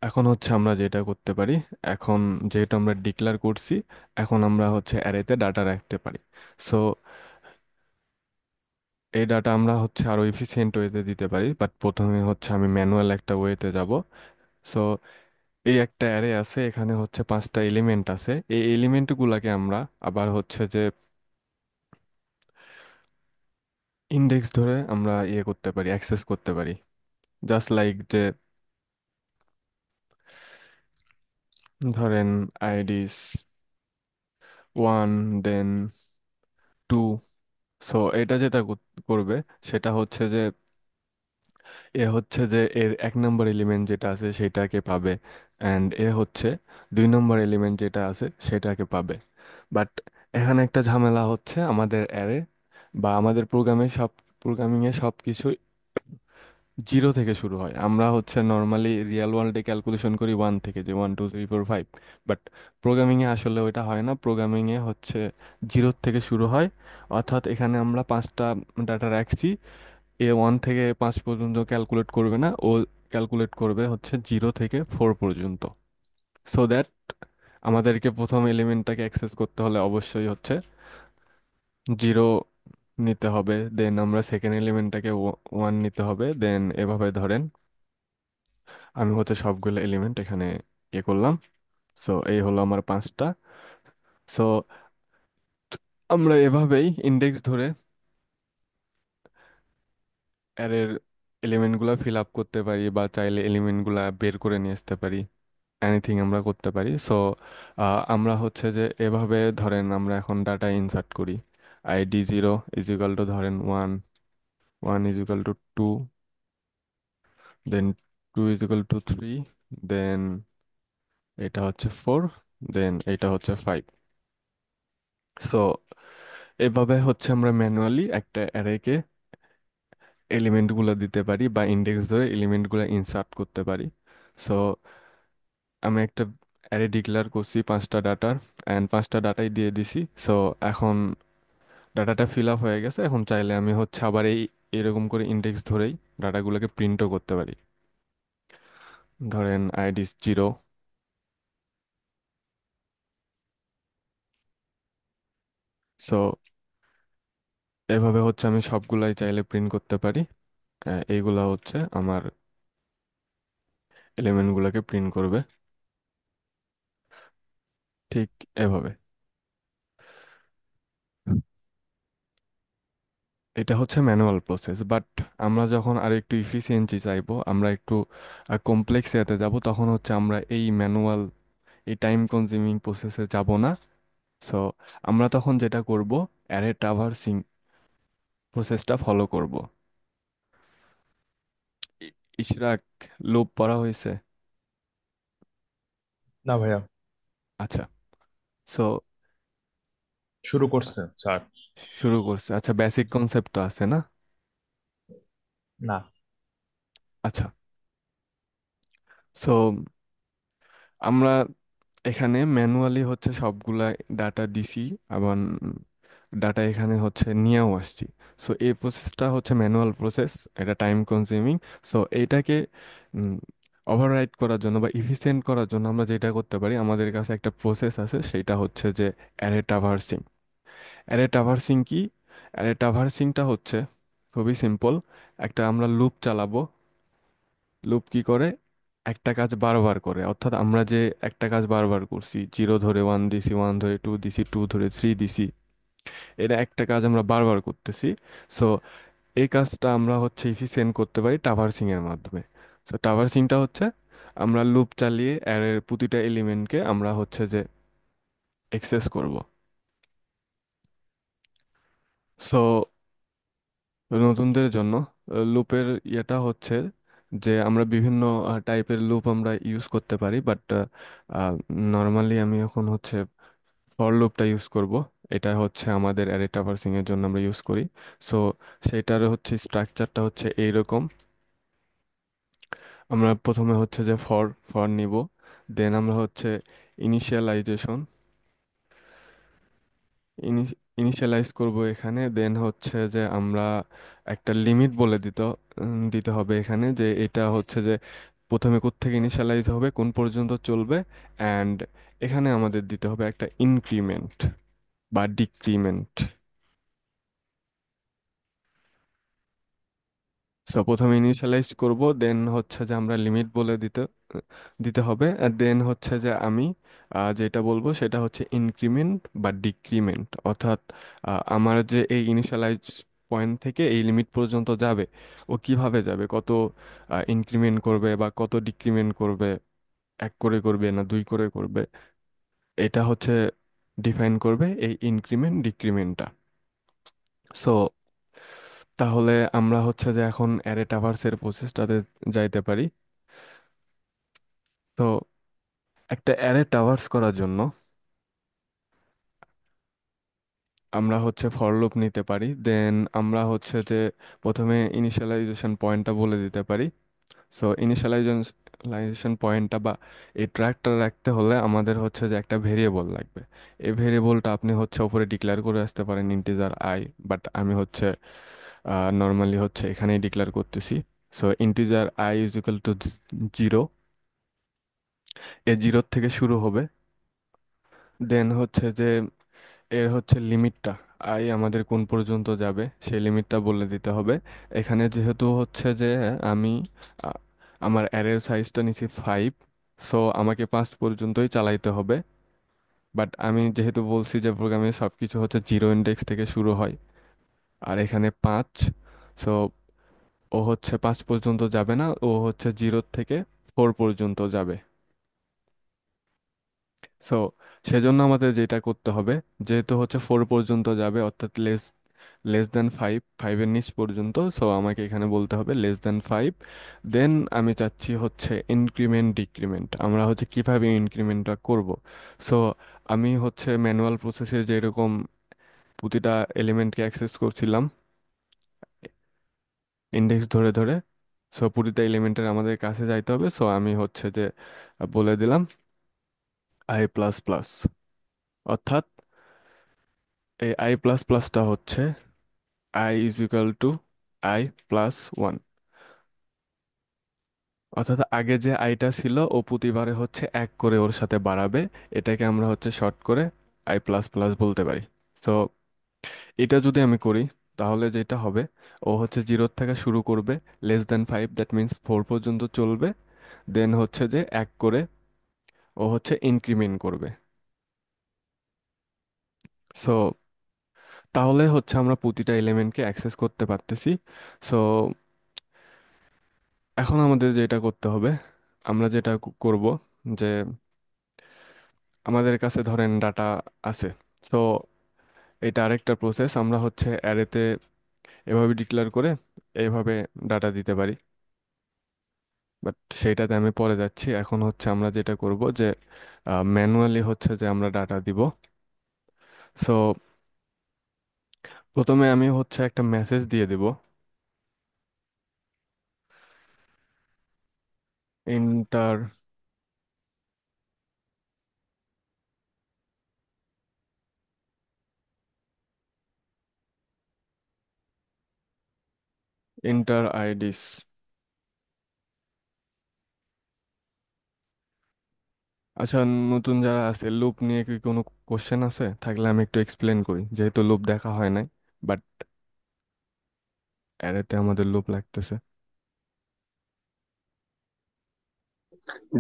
এখন হচ্ছে আমরা যেটা করতে পারি, এখন যেহেতু আমরা ডিক্লেয়ার করছি, এখন আমরা হচ্ছে অ্যারেতে ডাটা রাখতে পারি। সো এই ডাটা আমরা হচ্ছে আরো এফিসিয়েন্ট ওয়েতে দিতে পারি, বাট প্রথমে হচ্ছে আমি ম্যানুয়াল একটা ওয়েতে যাব। সো এই একটা অ্যারে আছে, এখানে হচ্ছে 5টা এলিমেন্ট আছে। এই এলিমেন্ট গুলাকে আমরা আবার হচ্ছে যে ইন্ডেক্স ধরে আমরা ইয়ে করতে পারি, অ্যাক্সেস করতে পারি। জাস্ট লাইক যে ধরেন আইডিস 1, দেন 2। সো এটা যেটা করবে সেটা হচ্ছে যে এ হচ্ছে যে এর 1 নম্বর এলিমেন্ট যেটা আছে সেটাকে পাবে, অ্যান্ড এ হচ্ছে 2 নম্বর এলিমেন্ট যেটা আছে সেটাকে পাবে। বাট এখানে একটা ঝামেলা হচ্ছে, আমাদের অ্যারে বা আমাদের প্রোগ্রামিংয়ে সব কিছুই 0 থেকে শুরু হয়। আমরা হচ্ছে নর্মালি রিয়েল ওয়ার্ল্ডে ক্যালকুলেশন করি 1 থেকে, যে 1 2 3 4 5। বাট প্রোগ্রামিংয়ে আসলে ওইটা হয় না, প্রোগ্রামিংয়ে হচ্ছে 0 থেকে শুরু হয়। অর্থাৎ এখানে আমরা 5টা ডাটা রাখছি, A1 থেকে 5 পর্যন্ত ক্যালকুলেট করবে না, ও ক্যালকুলেট করবে হচ্ছে 0 থেকে 4 পর্যন্ত। সো দ্যাট আমাদেরকে প্রথম এলিমেন্টটাকে অ্যাক্সেস করতে হলে অবশ্যই হচ্ছে 0 নিতে হবে, দেন আমরা সেকেন্ড এলিমেন্টটাকে 1 নিতে হবে, দেন এভাবে ধরেন আমি হচ্ছে সবগুলো এলিমেন্ট এখানে ইয়ে করলাম। সো এই হলো আমার 5টা। সো আমরা এভাবেই ইন্ডেক্স ধরে অ্যারের এলিমেন্টগুলো ফিল আপ করতে পারি, বা চাইলে এলিমেন্টগুলো বের করে নিয়ে আসতে পারি, এনিথিং আমরা করতে পারি। সো আমরা হচ্ছে যে এভাবে ধরেন আমরা এখন ডাটা ইনসার্ট করি। আইডি 0 ধরেন 1, 1 = 2, দেন 2 = 3, দেন এটা হচ্ছে 4, দেন এটা হচ্ছে 5। সো এভাবে হচ্ছে আমরা ম্যানুয়ালি একটা অ্যারেকে এলিমেন্টগুলো দিতে পারি, বা ইন্ডেক্স ধরে এলিমেন্টগুলো ইনসার্ট করতে পারি। সো আমি একটা অ্যারে ডিক্লেয়ার করছি 5টা ডাটার, অ্যান্ড 5টা ডাটাই দিয়ে দিছি। সো এখন ডাটাটা ফিল আপ হয়ে গেছে, এখন চাইলে আমি হচ্ছে আবার এরকম করে ইন্ডেক্স ধরেই ডাটাগুলোকে প্রিন্টও করতে পারি। ধরেন আইডি 0। সো এভাবে হচ্ছে আমি সবগুলাই চাইলে প্রিন্ট করতে পারি। এইগুলা হচ্ছে আমার এলিমেন্টগুলোকে প্রিন্ট করবে ঠিক এভাবে। এটা হচ্ছে ম্যানুয়াল প্রসেস, বাট আমরা যখন আর একটু ইফিসিয়েন্সি চাইবো, আমরা একটু কমপ্লেক্স এতে যাব, তখন হচ্ছে আমরা এই ম্যানুয়াল, এই টাইম কনজিউমিং প্রসেসে যাব না। সো আমরা তখন যেটা করব, অ্যারে ট্রাভার্সিং প্রসেসটা ফলো করব। ইশরাক, লুপ পড়া হয়েছে? না ভাইয়া, আচ্ছা। সো শুরু করছে স্যার। শুরু করছে, আচ্ছা বেসিক কনসেপ্ট তো আছে না? না। আচ্ছা। সো আমরা এখানে ম্যানুয়ালি হচ্ছে সবগুলা ডাটা দিছি, আবার ডাটা এখানে হচ্ছে নিয়েও আসছি। সো এই প্রসেসটা হচ্ছে ম্যানুয়াল প্রসেস, এটা টাইম কনজিউমিং। সো এইটাকে ওভাররাইড করার জন্য বা ইফিসিয়েন্ট করার জন্য আমরা যেটা করতে পারি, আমাদের কাছে একটা প্রসেস আছে, সেটা হচ্ছে যে অ্যারে ট্রাভার্সিং। অ্যারে ট্রাভার্সিং কি? অ্যারে ট্রাভার্সিংটা হচ্ছে খুবই সিম্পল। একটা আমরা লুপ চালাবো। লুপ কি করে? একটা কাজ বারবার করে, অর্থাৎ আমরা যে একটা কাজ বারবার করছি, 0 ধরে 1 দিছি, 1 ধরে 2 দিছি, 2 ধরে 3 দিছি, এটা একটা কাজ আমরা বারবার করতেছি। সো এই কাজটা আমরা হচ্ছে ইফিসিয়েন্ট করতে পারি ট্রাভার্সিং এর মাধ্যমে। সো ট্রাভার্সিংটা হচ্ছে আমরা লুপ চালিয়ে অ্যারের প্রতিটা এলিমেন্টকে আমরা হচ্ছে যে এক্সেস করব। সো নতুনদের জন্য লুপের ইয়েটা হচ্ছে যে আমরা বিভিন্ন টাইপের লুপ আমরা ইউজ করতে পারি, বাট নর্মালি আমি এখন হচ্ছে ফর লুপটা ইউজ করব। এটা হচ্ছে আমাদের অ্যারে ট্রাভার্সিং এর জন্য আমরা ইউজ করি। সো সেটার হচ্ছে স্ট্রাকচারটা হচ্ছে এইরকম। আমরা প্রথমে হচ্ছে যে ফর ফর নিব, দেন আমরা হচ্ছে ইনিশিয়ালাইজেশন ইনিশিয়ালাইজ করব এখানে, দেন হচ্ছে যে আমরা একটা লিমিট বলে দিতে হবে এখানে, যে এটা হচ্ছে যে প্রথমে কোত্থেকে ইনিশিয়ালাইজ হবে, কোন পর্যন্ত চলবে। অ্যান্ড এখানে আমাদের দিতে হবে একটা ইনক্রিমেন্ট বা ডিক্রিমেন্ট। সো প্রথমে ইনিশিয়ালাইজ করব, দেন হচ্ছে যে আমরা লিমিট বলে দিতে দিতে হবে, আর দেন হচ্ছে যে আমি যেটা বলবো সেটা হচ্ছে ইনক্রিমেন্ট বা ডিক্রিমেন্ট, অর্থাৎ আমার যে এই ইনিশিয়ালাইজ পয়েন্ট থেকে এই লিমিট পর্যন্ত যাবে, ও কিভাবে যাবে, কত ইনক্রিমেন্ট করবে বা কত ডিক্রিমেন্ট করবে, এক করে করবে না দুই করে করবে, এটা হচ্ছে ডিফাইন করবে এই ইনক্রিমেন্ট ডিক্রিমেন্টটা। সো তাহলে আমরা হচ্ছে যে এখন অ্যারে ট্রাভার্সের প্রসেসটাতে যাইতে পারি। তো একটা অ্যারে ট্রাভার্স করার জন্য আমরা হচ্ছে ফর লুপ নিতে পারি, দেন আমরা হচ্ছে যে প্রথমে ইনিশিয়ালাইজেশন পয়েন্টটা বলে দিতে পারি। সো ইনিশিয়ালাইজেশন পয়েন্টটা বা এই ট্র্যাকটা রাখতে হলে আমাদের হচ্ছে যে একটা ভেরিয়েবল লাগবে। এই ভেরিয়েবলটা আপনি হচ্ছে উপরে ডিক্লেয়ার করে আসতে পারেন ইন্টিজার আই, বাট আমি হচ্ছে নর্মালি হচ্ছে এখানেই ডিক্লেয়ার করতেছি। So integer I is equal to 0, এ 0 থেকে শুরু হবে। দেন হচ্ছে যে এর হচ্ছে লিমিটটা, আই আমাদের কোন পর্যন্ত যাবে সেই লিমিটটা বলে দিতে হবে। এখানে যেহেতু হচ্ছে যে আমি আ, আমার অ্যারের সাইজটা নিচ্ছি 5, সো আমাকে 5 পর্যন্তই চালাইতে হবে। বাট আমি যেহেতু বলছি যে প্রোগ্রামে সব কিছু হচ্ছে 0 ইন্ডেক্স থেকে শুরু হয়, আর এখানে 5, সো ও হচ্ছে 5 পর্যন্ত যাবে না, ও হচ্ছে 0 থেকে 4 পর্যন্ত যাবে। সো সেজন্য আমাদের যেটা করতে হবে, যেহেতু হচ্ছে 4 পর্যন্ত যাবে অর্থাৎ লেস দেন 5, 5-এর নিচ পর্যন্ত, সো আমাকে এখানে বলতে হবে লেস দেন 5। দেন আমি চাচ্ছি হচ্ছে ইনক্রিমেন্ট ডিক্রিমেন্ট, আমরা হচ্ছে কিভাবে ইনক্রিমেন্টটা করব। সো আমি হচ্ছে ম্যানুয়াল প্রসেসে যেরকম প্রতিটা এলিমেন্টকে অ্যাক্সেস করছিলাম ইন্ডেক্স ধরে ধরে, সো প্রতিটা এলিমেন্টের আমাদের কাছে যাইতে হবে। সো আমি হচ্ছে যে বলে দিলাম আই প্লাস প্লাস, অর্থাৎ এই আই প্লাস প্লাসটা হচ্ছে I is equal to I plus one, অর্থাৎ আগে যে আইটা ছিল ও প্রতিবারে হচ্ছে এক করে ওর সাথে বাড়াবে, এটাকে আমরা হচ্ছে শর্ট করে আই প্লাস প্লাস বলতে পারি। তো এটা যদি আমি করি তাহলে যেটা হবে, ও হচ্ছে 0 থেকে শুরু করবে, লেস দেন 5 দ্যাট মিন্স 4 পর্যন্ত চলবে, দেন হচ্ছে যে এক করে ও হচ্ছে ইনক্রিমেন্ট করবে। সো তাহলে হচ্ছে আমরা প্রতিটা এলিমেন্টকে অ্যাক্সেস করতে পারতেছি। সো এখন আমাদের যেটা করতে হবে, আমরা যেটা করব যে আমাদের কাছে ধরেন ডাটা আছে, তো এটা আরেকটা প্রসেস, আমরা হচ্ছে অ্যারেতে এভাবে ডিক্লেয়ার করে এইভাবে ডাটা দিতে পারি, বাট সেইটাতে আমি পরে যাচ্ছি। এখন হচ্ছে আমরা যেটা করব যে ম্যানুয়ালি হচ্ছে যে আমরা ডাটা দিব। সো প্রথমে আমি হচ্ছে একটা মেসেজ দিয়ে দিব, ইন্টার ইন্টার আইডিস। আচ্ছা, নতুন যারা আছে লুপ নিয়ে কি কোনো কোশ্চেন আছে থাকলে আমি একটু এক্সপ্লেন করি, যেহেতু লুপ দেখা হয় নাই, বাট অ্যারেতে আমাদের লুপ লাগতেছে।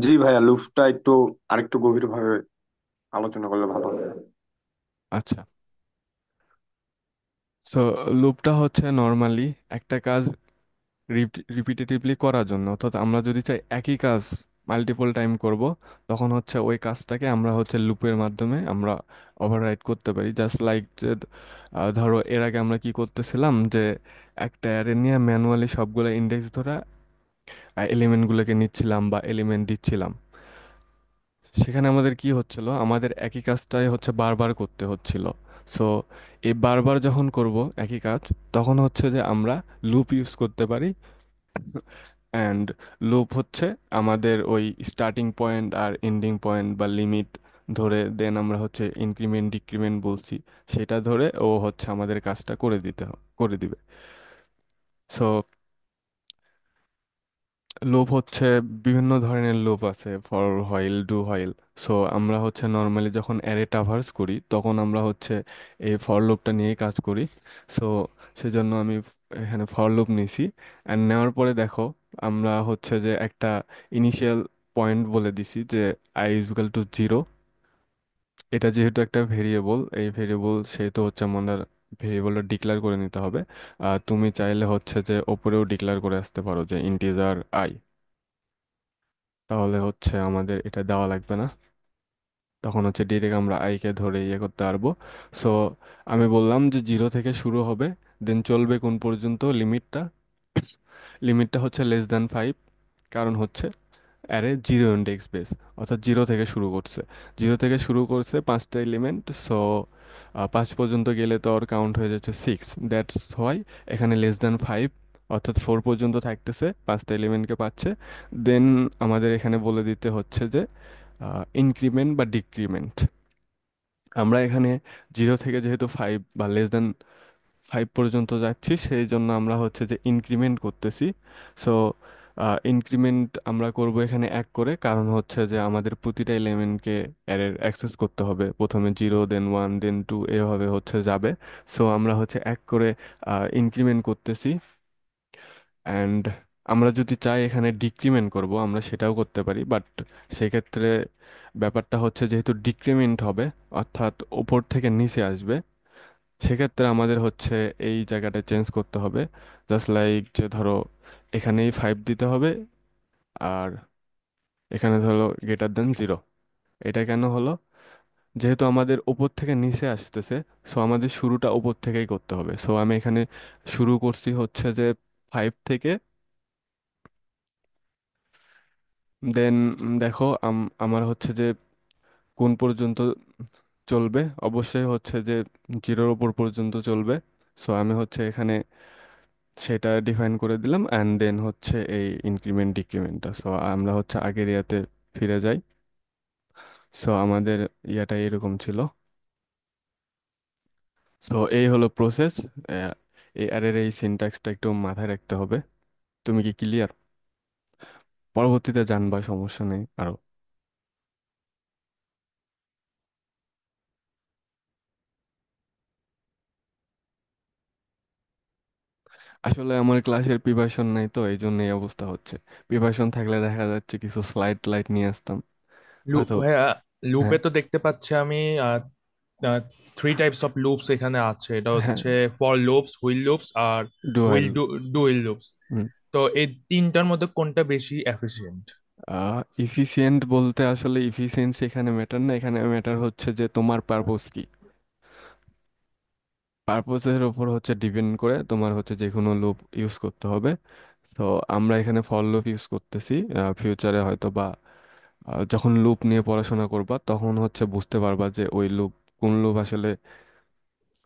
জি ভাইয়া, লুফটা একটু আরেকটু গভীর ভাবে আলোচনা করলে ভালো হয়। আচ্ছা, সো লুপটা হচ্ছে নর্মালি একটা কাজ রিপিটেটিভলি করার জন্য, অর্থাৎ আমরা যদি চাই একই কাজ মাল্টিপল টাইম করব, তখন হচ্ছে ওই কাজটাকে আমরা হচ্ছে লুপের মাধ্যমে আমরা ওভাররাইড করতে পারি। জাস্ট লাইক যে ধরো এর আগে আমরা কি করতেছিলাম যে একটা অ্যারে নিয়ে ম্যানুয়ালি সবগুলো ইন্ডেক্স ধরা এলিমেন্টগুলোকে নিচ্ছিলাম বা এলিমেন্ট দিচ্ছিলাম, সেখানে আমাদের কি হচ্ছিল, আমাদের একই কাজটাই হচ্ছে বারবার করতে হচ্ছিল। সো এই বারবার যখন করব একই কাজ, তখন হচ্ছে যে আমরা লুপ ইউজ করতে পারি। অ্যান্ড লুপ হচ্ছে আমাদের ওই স্টার্টিং পয়েন্ট আর এন্ডিং পয়েন্ট বা লিমিট ধরে, দেন আমরা হচ্ছে ইনক্রিমেন্ট ডিক্রিমেন্ট বলছি, সেটা ধরে ও হচ্ছে আমাদের কাজটা করে দিবে। সো লুপ হচ্ছে বিভিন্ন ধরনের লুপ আছে, for while, do while. So আমরা হচ্ছে নর্মালি যখন অ্যারে ট্রাভার্স করি তখন আমরা হচ্ছে এই ফর লুপটা নিয়েই কাজ করি। সো সেজন্য আমি এখানে ফর লুপ নিছি। অ্যান্ড নেওয়ার পরে দেখো আমরা হচ্ছে যে একটা ইনিশিয়াল পয়েন্ট বলে দিছি যে আই ইকুয়াল টু 0। এটা যেহেতু একটা ভেরিয়েবল, এই ভেরিয়েবল সেহেতু হচ্ছে আমাদের ভেরিয়েবলটা ডিক্লেয়ার করে নিতে হবে। আর তুমি চাইলে হচ্ছে যে ওপরেও ডিক্লেয়ার করে আসতে পারো যে ইন্টিজার আই, তাহলে হচ্ছে আমাদের এটা দেওয়া লাগবে না। তখন হচ্ছে ডিরেক্ট আমরা আইকে ধরে ইয়ে করতে পারবো। সো আমি বললাম যে 0 থেকে শুরু হবে, দেন চলবে কোন পর্যন্ত লিমিটটা। লিমিটটা হচ্ছে লেস দ্যান 5, কারণ হচ্ছে অ্যারে 0 ইন্ডেক্স বেস, অর্থাৎ 0 থেকে শুরু করছে। 0 থেকে শুরু করছে 5টা এলিমেন্ট। সো 5 পর্যন্ত গেলে তো ওর কাউন্ট হয়ে যাচ্ছে 6। দ্যাটস হোয়াই এখানে লেস দ্যান 5, অর্থাৎ 4 পর্যন্ত থাকতেছে, 5টা এলিমেন্টকে পাচ্ছে। দেন আমাদের এখানে বলে দিতে হচ্ছে যে ইনক্রিমেন্ট বা ডিক্রিমেন্ট। আমরা এখানে 0 থেকে যেহেতু 5 বা লেস দ্যান 5 পর্যন্ত যাচ্ছি, সেই জন্য আমরা হচ্ছে যে ইনক্রিমেন্ট করতেছি। সো ইনক্রিমেন্ট আমরা করব এখানে 1 করে, কারণ হচ্ছে যে আমাদের প্রতিটা এলিমেন্টকে অ্যারের অ্যাক্সেস করতে হবে। প্রথমে 0, দেন 1, দেন 2, এভাবে হচ্ছে যাবে। সো আমরা হচ্ছে 1 করে ইনক্রিমেন্ট করতেছি। অ্যান্ড আমরা যদি চাই এখানে ডিক্রিমেন্ট করব, আমরা সেটাও করতে পারি, বাট সেক্ষেত্রে ব্যাপারটা হচ্ছে যেহেতু ডিক্রিমেন্ট হবে, অর্থাৎ ওপর থেকে নিচে আসবে, সেক্ষেত্রে আমাদের হচ্ছে এই জায়গাটা চেঞ্জ করতে হবে। জাস্ট লাইক যে ধরো এখানেই 5 দিতে হবে, আর এখানে ধরো >0। এটা কেন হলো? যেহেতু আমাদের ওপর থেকে নিচে আসতেছে, সো আমাদের শুরুটা ওপর থেকেই করতে হবে। সো আমি এখানে শুরু করছি হচ্ছে যে 5 থেকে। দেন দেখো আমার হচ্ছে যে কোন পর্যন্ত চলবে, অবশ্যই হচ্ছে যে 0-র ওপর পর্যন্ত চলবে। সো আমি হচ্ছে এখানে সেটা ডিফাইন করে দিলাম, অ্যান্ড দেন হচ্ছে এই ইনক্রিমেন্ট ডিক্রিমেন্টটা। সো আমরা হচ্ছে আগের ইয়াতে ফিরে যাই। সো আমাদের ইয়াটা এরকম ছিল। সো এই হলো প্রসেস। এই অ্যারের এই সিনট্যাক্সটা একটু মাথায় রাখতে হবে। তুমি কি ক্লিয়ার? পরবর্তীতে জানবা, সমস্যা নেই আরো। আসলে আমার ক্লাসের প্রিপারেশন নাই, তো এই জন্য এই অবস্থা হচ্ছে। প্রিপারেশন থাকলে দেখা যাচ্ছে কিছু স্লাইড লাইট নিয়ে আসতাম হয়তো। ভাইয়া, লুপে হ্যাঁ, তো দেখতে পাচ্ছি আমি 3 টাইপস অফ লুপস এখানে আছে। এটা হ্যাঁ, হচ্ছে ফর লুপস, হুইল লুপস আর ডুয়েল। While do while loops. তো এই তিনটার মধ্যে কোনটা বেশি এফিসিয়েন্ট? ইফিসিয়েন্ট বলতে আসলে ইফিসিয়েন্সি এখানে ম্যাটার না, এখানে ম্যাটার হচ্ছে যে তোমার পারপোজ কি। পারপোজের উপর হচ্ছে ডিপেন্ড করে তোমার হচ্ছে যে কোনো লুপ ইউজ করতে হবে। তো আমরা এখানে ফর লুপ ইউজ করতেছি। ফিউচারে হয়তো বা যখন লুপ নিয়ে পড়াশোনা করবা, তখন হচ্ছে বুঝতে পারবা যে ওই লুপ, কোন লুপ আসলে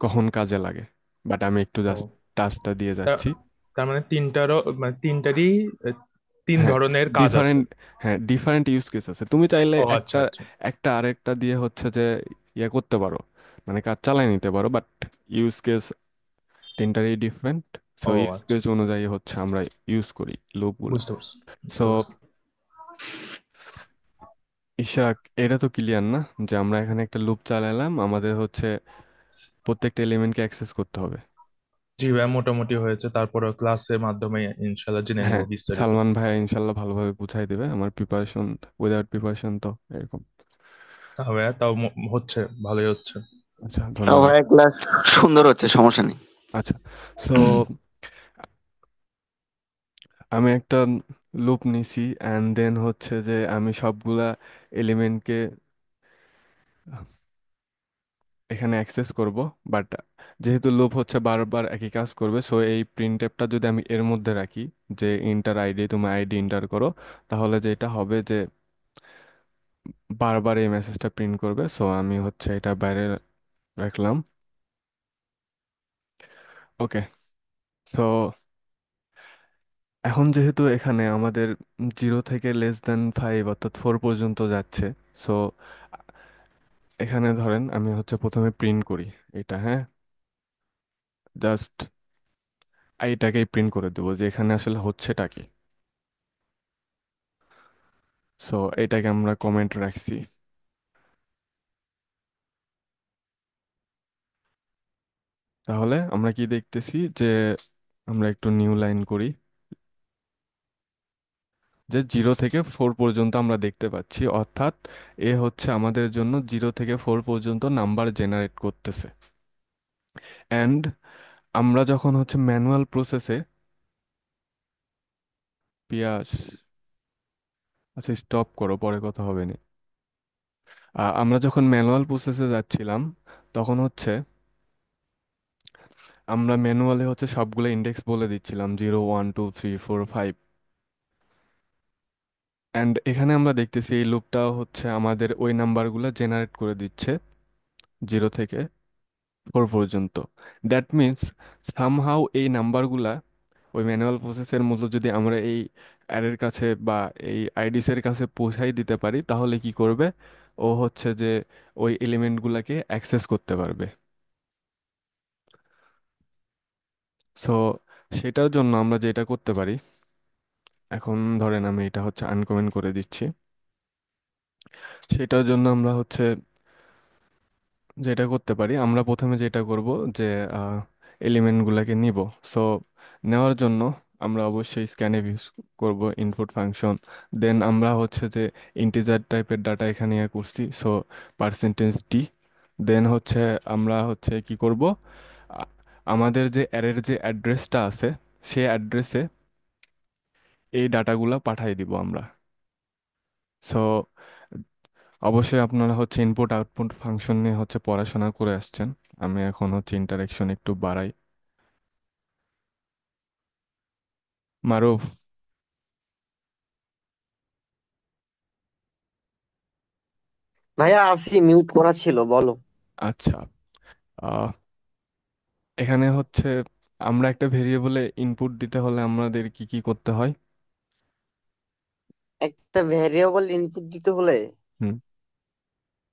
কখন কাজে লাগে। বাট আমি একটু ও, জাস্ট টাচটা দিয়ে তার যাচ্ছি। তার মানে তিনটারই আহ, তিন হ্যাঁ, ধরনের কাজ আছে। ডিফারেন্ট। হ্যাঁ, ডিফারেন্ট ইউজ কেস আছে। তুমি চাইলে ও আচ্ছা একটা আচ্ছা। একটা আরেকটা দিয়ে হচ্ছে যে ইয়ে করতে পারো, মানে কাজ চালাই নিতে পারো, বাট ইউজ কেস তিনটারই ডিফারেন্ট। সো ও ইউজ আচ্ছা, কেস অনুযায়ী হচ্ছে আমরা ইউজ করি লুপগুলা। বুঝতে পারছি, সো বুঝতে পারছি। ইশাক, এটা তো ক্লিয়ার না যে আমরা এখানে একটা লুপ চালালাম, আমাদের হচ্ছে প্রত্যেকটা এলিমেন্টকে অ্যাক্সেস করতে হবে। জি ভাই, মোটামুটি হয়েছে। তারপরে ক্লাসের মাধ্যমে ইনশাল্লাহ জেনে নেব হ্যাঁ, বিস্তারিত। সালমান ভাই ইনশাল্লাহ ভালোভাবে বুঝাই দেবে। আমার প্রিপারেশন, উইদাউট প্রিপারেশন তো এরকম। ভাইয়া, তাও হচ্ছে, ভালোই হচ্ছে। আচ্ছা, তাও ধন্যবাদ। ভাইয়া ক্লাস সুন্দর হচ্ছে, সমস্যা নেই। আচ্ছা, সো আমি একটা লুপ নিছি, অ্যান্ড দেন হচ্ছে যে আমি সবগুলা এলিমেন্টকে এখানে অ্যাক্সেস করব। বাট যেহেতু লুপ হচ্ছে বারবার একই কাজ করবে, সো এই প্রিন্টএফটা যদি আমি এর মধ্যে রাখি যে ইন্টার আইডি, তুমি আইডি ইন্টার করো, তাহলে যেটা হবে যে বারবার এই মেসেজটা প্রিন্ট করবে। সো আমি হচ্ছে এটা বাইরে রাখলাম। ওকে, সো এখন যেহেতু এখানে আমাদের 0 থেকে >5 অর্থাৎ 4 পর্যন্ত যাচ্ছে, সো এখানে ধরেন আমি হচ্ছে প্রথমে প্রিন্ট করি এটা। হ্যাঁ, জাস্ট এইটাকেই প্রিন্ট করে দেবো যে এখানে আসলে হচ্ছেটা কি। সো এটাকে আমরা কমেন্ট রাখছি। তাহলে আমরা কি দেখতেছি যে আমরা একটু নিউ লাইন করি, যে 0 থেকে 4 পর্যন্ত আমরা দেখতে পাচ্ছি, অর্থাৎ এ হচ্ছে আমাদের জন্য 0 থেকে 4 পর্যন্ত নাম্বার জেনারেট করতেছে। অ্যান্ড আমরা যখন হচ্ছে ম্যানুয়াল প্রসেসে পিয়াস, আচ্ছা স্টপ করো, পরে কথা হবে না। আমরা যখন ম্যানুয়াল প্রসেসে যাচ্ছিলাম তখন হচ্ছে আমরা ম্যানুয়ালি হচ্ছে সবগুলো ইন্ডেক্স বলে দিচ্ছিলাম 0 1 2 3 4 5। অ্যান্ড এখানে আমরা দেখতেছি এই লুপটা হচ্ছে আমাদের ওই নাম্বারগুলো জেনারেট করে দিচ্ছে 0 থেকে 4 পর্যন্ত। দ্যাট মিন্স সামহাউ এই নাম্বারগুলা ওই ম্যানুয়াল প্রসেসের মতো যদি আমরা এই অ্যারের কাছে বা এই আইডিসের কাছে পৌঁছাই দিতে পারি, তাহলে কি করবে, ও হচ্ছে যে ওই এলিমেন্টগুলোকে অ্যাক্সেস করতে পারবে। সো সেটার জন্য আমরা যেটা করতে পারি, এখন ধরেন আমি এটা হচ্ছে আনকমেন্ট করে দিচ্ছি, সেটার জন্য আমরা হচ্ছে যেটা করতে পারি, আমরা প্রথমে যেটা করব যে এলিমেন্টগুলোকে নিব। সো নেওয়ার জন্য আমরা অবশ্যই স্ক্যানএফ ইউজ করব, ইনপুট ফাংশন। দেন আমরা হচ্ছে যে ইন্টিজার টাইপের ডাটা এখানে ইয়ে করছি, সো %d। দেন হচ্ছে আমরা হচ্ছে কি করব, আ- আমাদের যে অ্যারের যে অ্যাড্রেসটা আছে সেই অ্যাড্রেসে এই ডাটাগুলো পাঠাই দিব আমরা। সো অবশ্যই আপনারা হচ্ছে ইনপুট আউটপুট ফাংশন নিয়ে হচ্ছে পড়াশোনা করে আসছেন। আমি এখন হচ্ছে ইন্টারেকশন একটু বাড়াই। মারুফ, ভাইয়া আসি, মিউট করা ছিল, বলো। আচ্ছা। আহ, এখানে হচ্ছে আমরা একটা ভেরিয়েবলে ইনপুট দিতে হলে আমাদের কি কি করতে হয়? একটা ভ্যারিয়েবল ইনপুট দিতে হলে হুম।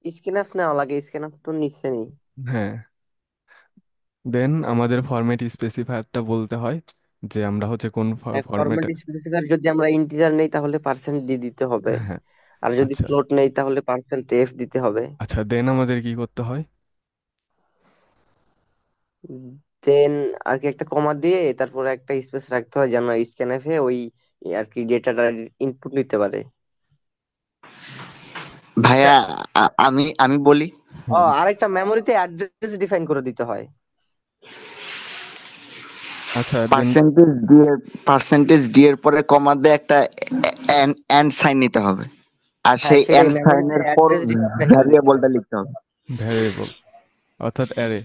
স্ক্যানফ নেওয়া লাগে, স্ক্যানফ তো নিচ্ছে নেই। হ্যাঁ, দেন আমাদের ফরম্যাট স্পেসিফায়ারটা বলতে হয় যে আমরা হচ্ছে কোন ফরম্যাট ফরম্যাটে। স্পেসিফায়ার যদি আমরা ইন্টিজার নেই তাহলে %d দিতে হবে, হ্যাঁ। আর যদি আচ্ছা। ফ্লোট নেই তাহলে %f দিতে হবে। আচ্ছা, দেন আমাদের কি করতে হয়? দেন আর কি একটা কমা দিয়ে তারপরে একটা স্পেস রাখতে হয় যেন স্ক্যানফ এ ওই আর কি ডেটাটা ইনপুট নিতে পারে। ভাইয়া আমি আমি বলি। ও, হুম। আরেকটা মেমোরিতে অ্যাড্রেস ডিফাইন করে দিতে হয়। আচ্ছা দেন। পার্সেন্টেজ ডি এর পরে কমা দিয়ে একটা এন্ড সাইন নিতে হবে, আর হ্যাঁ, সেই সেটাই এন্ড মেমোরিতে সাইনের পর অ্যাড্রেস ডিফাইন করে দিতে হয়। ভ্যারিয়েবলটা লিখতে হবে। ভ্যারিয়েবল অর্থাৎ অ্যারে,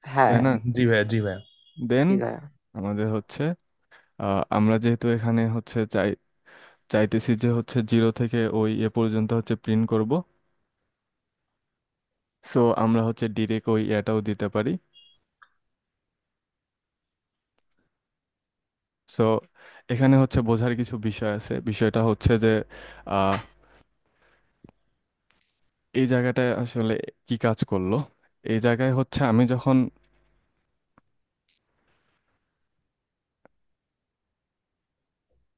হ্যাঁ। তাই না? জি ভাইয়া, জি ভাইয়া। দেন জি ভাইয়া। আমাদের হচ্ছে আমরা যেহেতু এখানে হচ্ছে চাইতেছি যে হচ্ছে 0 থেকে ওই এ পর্যন্ত হচ্ছে প্রিন্ট করব, সো আমরা হচ্ছে ডিরেক্ট ওই এটাও দিতে পারি। সো এখানে হচ্ছে বোঝার কিছু বিষয় আছে। বিষয়টা হচ্ছে যে আহ, এই জায়গাটায় আসলে কি কাজ করলো। এই জায়গায় হচ্ছে আমি যখন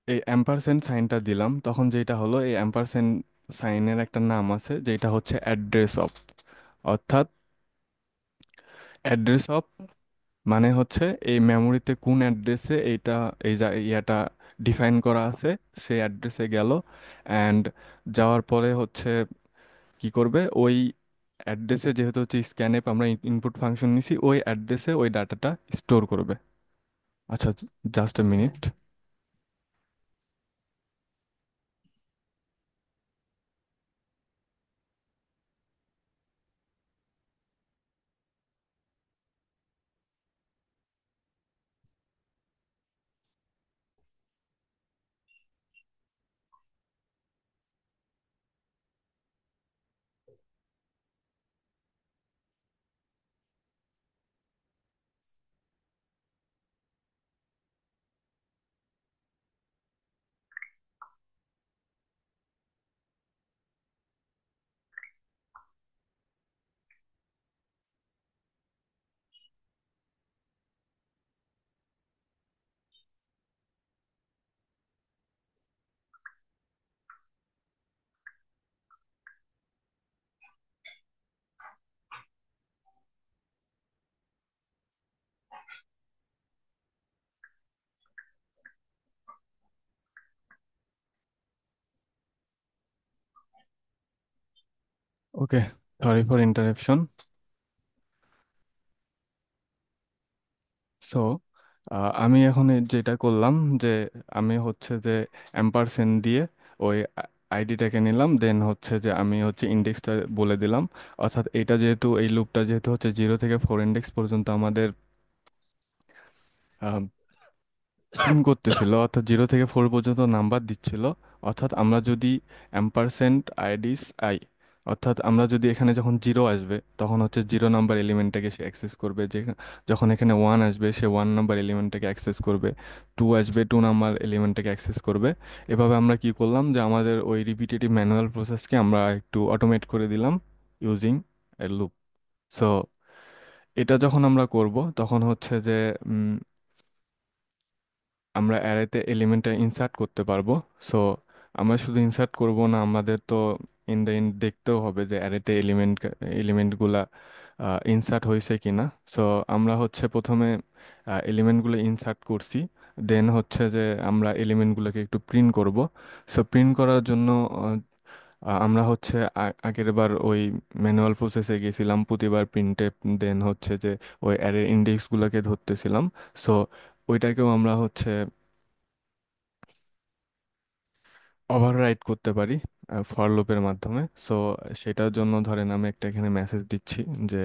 এই অ্যাম্পারসেন্ড সাইনটা দিলাম, তখন যেটা হলো, এই অ্যাম্পারসেন্ড সাইনের একটা নাম আছে যেটা হচ্ছে অ্যাড্রেস অফ, অর্থাৎ অ্যাড্রেস অফ মানে হচ্ছে এই মেমোরিতে কোন অ্যাড্রেসে এইটা ইয়াটা ডিফাইন করা আছে, সেই অ্যাড্রেসে গেল। অ্যান্ড যাওয়ার পরে হচ্ছে কি করবে, ওই অ্যাড্রেসে যেহেতু হচ্ছে স্ক্যানএপ আমরা ইনপুট ফাংশন নিছি, ওই অ্যাড্রেসে ওই ডাটাটা স্টোর করবে। আচ্ছা, just a minute. Okay, sorry for interruption. So আমি এখন যেটা করলাম যে আমি হচ্ছে যে অ্যাম্পারসেন্ড দিয়ে ওই আইডিটাকে নিলাম, দেন হচ্ছে যে আমি হচ্ছে ইন্ডেক্সটা বলে দিলাম। অর্থাৎ এটা যেহেতু এই লুপটা যেহেতু হচ্ছে 0 থেকে 4 ইন্ডেক্স পর্যন্ত আমাদের প্রিন্ট করতেছিল, অর্থাৎ 0 থেকে 4 পর্যন্ত নাম্বার দিচ্ছিল। অর্থাৎ আমরা যদি অ্যাম্পারসেন্ট আইডিস আই, অর্থাৎ আমরা যদি এখানে যখন 0 আসবে তখন হচ্ছে 0 নাম্বার এলিমেন্টটাকে সে অ্যাক্সেস করবে, যে যখন এখানে 1 আসবে সে 1 নাম্বার এলিমেন্টটাকে অ্যাক্সেস করবে, 2 আসবে 2 নাম্বার এলিমেন্টটাকে অ্যাক্সেস করবে। এভাবে আমরা কি করলাম যে আমাদের ওই রিপিটেটিভ ম্যানুয়াল প্রসেসকে আমরা একটু অটোমেট করে দিলাম ইউজিং এ লুপ। সো এটা যখন আমরা করব তখন হচ্ছে যে আমরা অ্যারেতে এলিমেন্টটা ইনসার্ট করতে পারবো। সো আমরা শুধু ইনসার্ট করব না, আমাদের তো ইন দ্য এন্ড দেখতেও হবে যে অ্যারেতে এলিমেন্টগুলা ইনসার্ট হয়েছে কিনা। সো আমরা হচ্ছে প্রথমে এলিমেন্টগুলো ইনসার্ট করছি, দেন হচ্ছে যে আমরা এলিমেন্টগুলোকে একটু প্রিন্ট করব। সো প্রিন্ট করার জন্য আমরা হচ্ছে আগের বার ওই ম্যানুয়াল প্রসেসে গেছিলাম, প্রতিবার প্রিন্টে, দেন হচ্ছে যে ওই অ্যারের ইন্ডেক্সগুলোকে ধরতেছিলাম। সো ওইটাকেও আমরা হচ্ছে ওভাররাইড করতে পারি ফর লুপের মাধ্যমে। সো সেটার জন্য ধরেন আমি একটা এখানে মেসেজ দিচ্ছি যে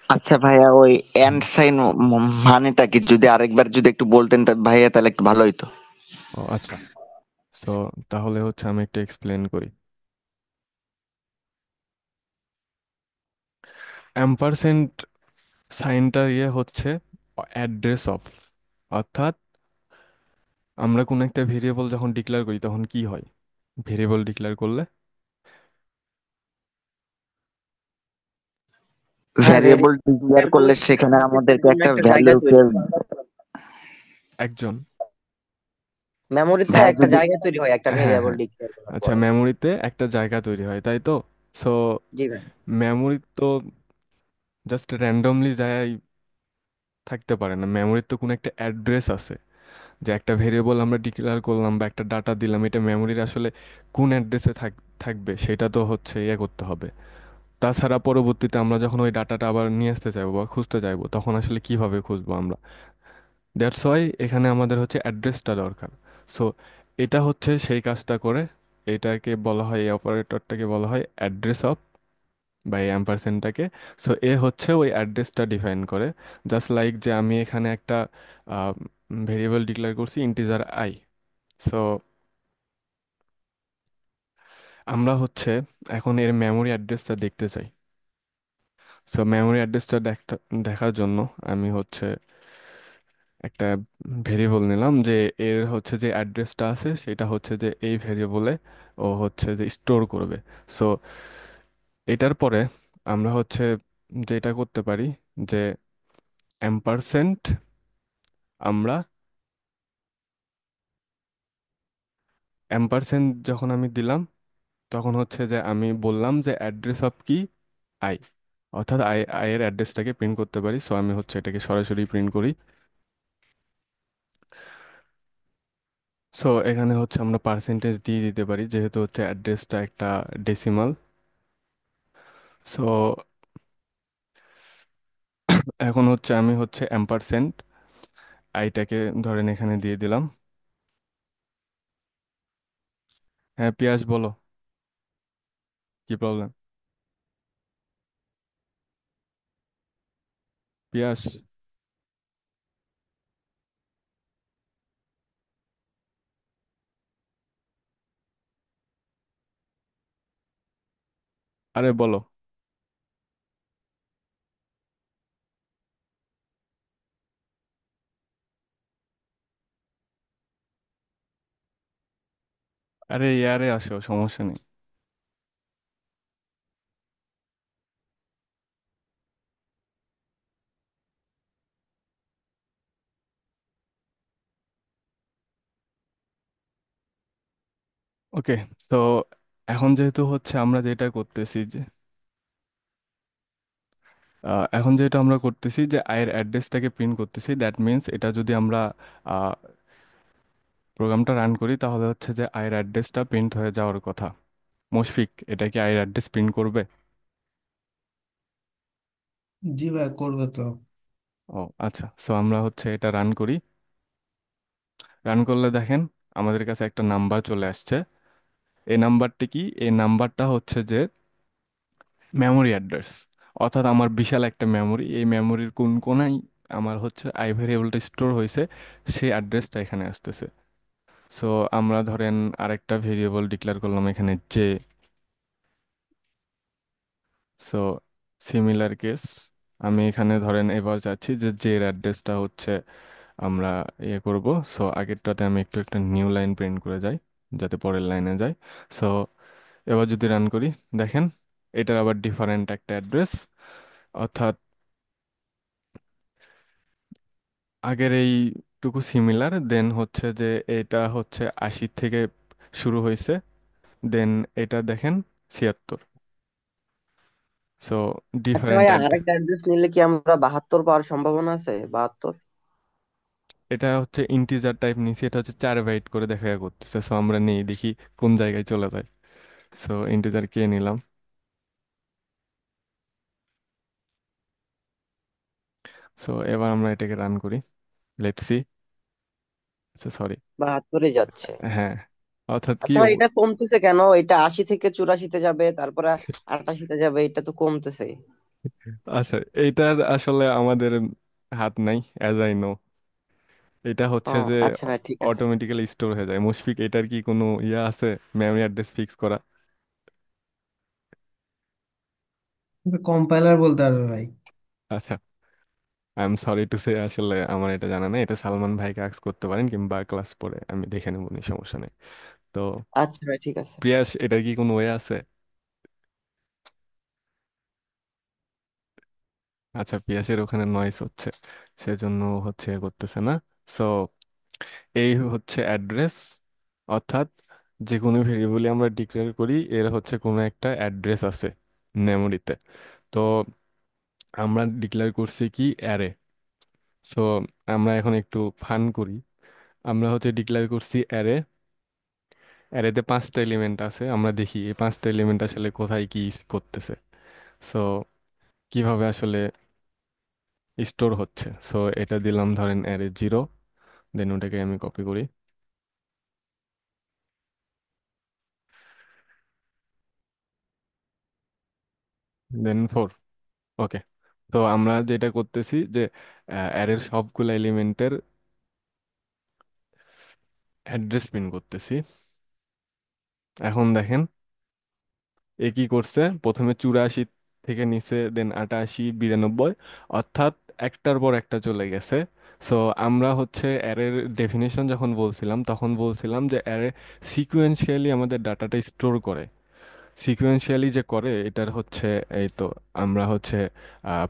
আচ্ছা ভাইয়া, ওই হুম, এন্ড সাইন মানেটা কি? যদি আরেকবার যদি একটু বলতেন ভাইয়া, তাহলে একটু ভালো হইতো। ও আচ্ছা। সো তাহলে হচ্ছে আমি একটু এক্সপ্লেন করি। অ্যাম্পারসেন্ট সাইনটার ইয়ে হচ্ছে অ্যাড্রেস অফ, অর্থাৎ আমরা কোনো একটা ভেরিয়েবল যখন ডিক্লেয়ার করি তখন কি হয়, ভেরিয়েবল ডিক্লেয়ার করলে হ্যাঁ, ভ্যারিয়েবল ডিক্লেয়ার করলে সেখানে আমাদেরকে জন্য একটা একটা জায়গা ভ্যালুকে, তৈরি একজন, মেমোরিতে ভাইয়া একটা যদি, জায়গা তৈরি হয় একটা হ্যাঁ ভেরিয়েবল হ্যাঁ, ডিক্লেয়ার করার আচ্ছা, পরে। মেমোরিতে একটা জায়গা তৈরি হয়, তাই তো। সো জি ভাই। মেমোরি তো জাস্ট র্যান্ডমলি যায় থাকতে পারে না, মেমোরির তো কোনো একটা অ্যাড্রেস আছে। যে একটা ভেরিয়েবল আমরা ডিক্লেয়ার করলাম বা একটা ডাটা দিলাম, এটা মেমোরির আসলে কোন অ্যাড্রেসে থাকবে সেটা তো হচ্ছে ইয়ে করতে হবে। তাছাড়া পরবর্তীতে আমরা যখন ওই ডাটাটা আবার নিয়ে আসতে চাইবো বা খুঁজতে চাইবো তখন আসলে কিভাবে খুঁজবো আমরা। দ্যাটস ওয়াই এখানে আমাদের হচ্ছে অ্যাড্রেসটা দরকার। সো এটা হচ্ছে সেই কাজটা করে, এটাকে বলা হয়, এই অপারেটরটাকে বলা হয় অ্যাড্রেস অফ, বা এই অ্যাম্পারসেন্টটাকে। সো এ হচ্ছে ওই অ্যাড্রেসটা ডিফাইন করে। জাস্ট লাইক যে আমি এখানে একটা ভেরিয়েবল ডিক্লেয়ার করছি ইন্টিজার আই। সো আমরা হচ্ছে এখন এর মেমোরি অ্যাড্রেসটা দেখতে চাই। সো মেমোরি অ্যাড্রেসটা দেখার জন্য আমি হচ্ছে একটা ভেরিয়েবল নিলাম, যে এর হচ্ছে যে অ্যাড্রেসটা আছে সেটা হচ্ছে যে এই ভেরিয়েবলে ও হচ্ছে যে স্টোর করবে। সো এটার পরে আমরা হচ্ছে যেটা করতে পারি যে অ্যাম্পারসেন্ট, আমরা অ্যাম্পারসেন্ট যখন আমি দিলাম তখন হচ্ছে যে আমি বললাম যে অ্যাড্রেস অফ কি, আই, অর্থাৎ আই এর অ্যাড্রেসটাকে প্রিন্ট করতে পারি। সো আমি হচ্ছে এটাকে সরাসরি প্রিন্ট করি। সো এখানে হচ্ছে আমরা পার্সেন্টেজ দিয়ে দিতে পারি যেহেতু হচ্ছে অ্যাড্রেসটা একটা ডেসিমাল। সো এখন হচ্ছে আমি হচ্ছে অ্যাম্পারসেন্ট আইটাকে ধরেন এখানে দিয়ে দিলাম। হ্যাঁ পিয়াস বলো, কি প্রবলেম? পিয়াস, আরে বলো। আরে ইয়ারে আসো, সমস্যা নেই। ওকে। তো এখন যেহেতু হচ্ছে আমরা যেটা করতেছি যে এখন যেটা আমরা করতেছি যে আয়ের অ্যাড্রেসটাকে প্রিন্ট করতেছি, দ্যাট মিন্স এটা যদি আমরা প্রোগ্রামটা রান করি তাহলে হচ্ছে যে আয়ের অ্যাড্রেসটা প্রিন্ট হয়ে যাওয়ার কথা। মুশফিক, এটা কি আই অ্যাড্রেস প্রিন্ট করবে? জি ভাই, করবে তো। ও আচ্ছা, সো আমরা হচ্ছে এটা রান করি। রান করলে দেখেন আমাদের কাছে একটা নাম্বার চলে আসছে। এই নাম্বারটি কি? এই নাম্বারটা হচ্ছে যে মেমোরি অ্যাড্রেস। অর্থাৎ আমার বিশাল একটা মেমোরি, এই মেমোরির কোন কোনায় আমার হচ্ছে আই ভেরিয়েবলটা স্টোর হয়েছে, সেই অ্যাড্রেসটা এখানে আসতেছে। সো আমরা ধরেন আরেকটা ভেরিয়েবল ডিক্লেয়ার করলাম এখানে জে। সো সিমিলার কেস, আমি এখানে ধরেন এবার চাচ্ছি যে জে এর অ্যাড্রেসটা হচ্ছে আমরা ইয়ে করব। সো আগেরটাতে আমি একটু একটা নিউ লাইন প্রিন্ট করে যাই যাতে পরের লাইনে যায়। সো এবার যদি রান করি, দেখেন এটার আবার ডিফারেন্ট একটা অ্যাড্রেস। অর্থাৎ আগের এইটুকু সিমিলার, দেন হচ্ছে যে এটা হচ্ছে 80 থেকে শুরু হয়েছে, দেন এটা দেখেন 76। সো আচ্ছা ডিফারেন্ট। ভাই, আরেকটা অ্যাড্রেস নিলে কি আমরা 72 পাওয়ার সম্ভাবনা আছে? 72? এটা হচ্ছে ইন্টিজার টাইপ নিছি, এটা হচ্ছে 4 বাইট করে দেখা করতেছে। সো আমরা নেই দেখি কোন জায়গায় চলে যায়। সো ইন্টিজার কে নিলাম। সো এবার আমরা এটাকে রান করি, লেটস সি। আচ্ছা সরি, 72-এ যাচ্ছে? হ্যাঁ। অর্থাৎ কি আচ্ছা ভাই, এটা কমতেছে কেন? এটা 80 থেকে 84-তে যাবে, তারপরে 88-তে যাবে, এটা তো কমতেছে। আচ্ছা, এইটার আসলে আমাদের হাত নাই, অ্যাজ আই নো। এটা ও হচ্ছে যে আচ্ছা ভাই, ঠিক আছে। অটোমেটিক্যালি স্টোর হয়ে যায়। মুশফিক, এটার কি কোনো ইয়া আছে মেমরি অ্যাড্রেস ফিক্স করা? কম্পাইলার বলতে পারবে ভাই। আচ্ছা, I am sorry to say, আসলে আমার এটা জানা নেই। এটা সালমান ভাইকে আস্ক করতে পারেন, কিংবা ক্লাস পরে আমি দেখে নেবো নি, সমস্যা নেই। তো আচ্ছা ভাই, ঠিক আছে। প্রিয়াস, এটার কি কোনো ওয়ে আছে? আচ্ছা, পিয়াসের ওখানে নয়েস হচ্ছে, সেজন্য হচ্ছে এ করতেছে না। সো এই হচ্ছে অ্যাড্রেস। অর্থাৎ যে কোনো ভেরিয়েবলই আমরা ডিক্লেয়ার করি এর হচ্ছে কোনো একটা অ্যাড্রেস আছে মেমোরিতে। তো আমরা ডিক্লেয়ার করছি কি অ্যারে। সো আমরা এখন একটু ফান করি। আমরা হচ্ছে ডিক্লেয়ার করছি অ্যারে। অ্যারেতে 5টা এলিমেন্ট আছে, আমরা দেখি এই 5টা এলিমেন্ট আসলে কোথায় কি করতেছে। সো কিভাবে আসলে স্টোর হচ্ছে। সো এটা দিলাম ধরেন অ্যারে 0, দেন ওটাকে আমি কপি করি, দেন 4। ওকে, তো আমরা যেটা করতেছি যে অ্যারের সবগুলো এলিমেন্টের অ্যাড্রেস প্রিন্ট করতেছি। এখন দেখেন এ কি করছে, প্রথমে 84 থেকে নিচে, দেন 88, 92, অর্থাৎ একটার পর একটা চলে গেছে। সো আমরা হচ্ছে অ্যারের ডেফিনেশন যখন বলছিলাম তখন বলছিলাম যে অ্যারে সিকুয়েন্সিয়ালি আমাদের ডাটাটা স্টোর করে। সিকুয়েন্সিয়ালি যে করে এটার হচ্ছে এই তো আমরা হচ্ছে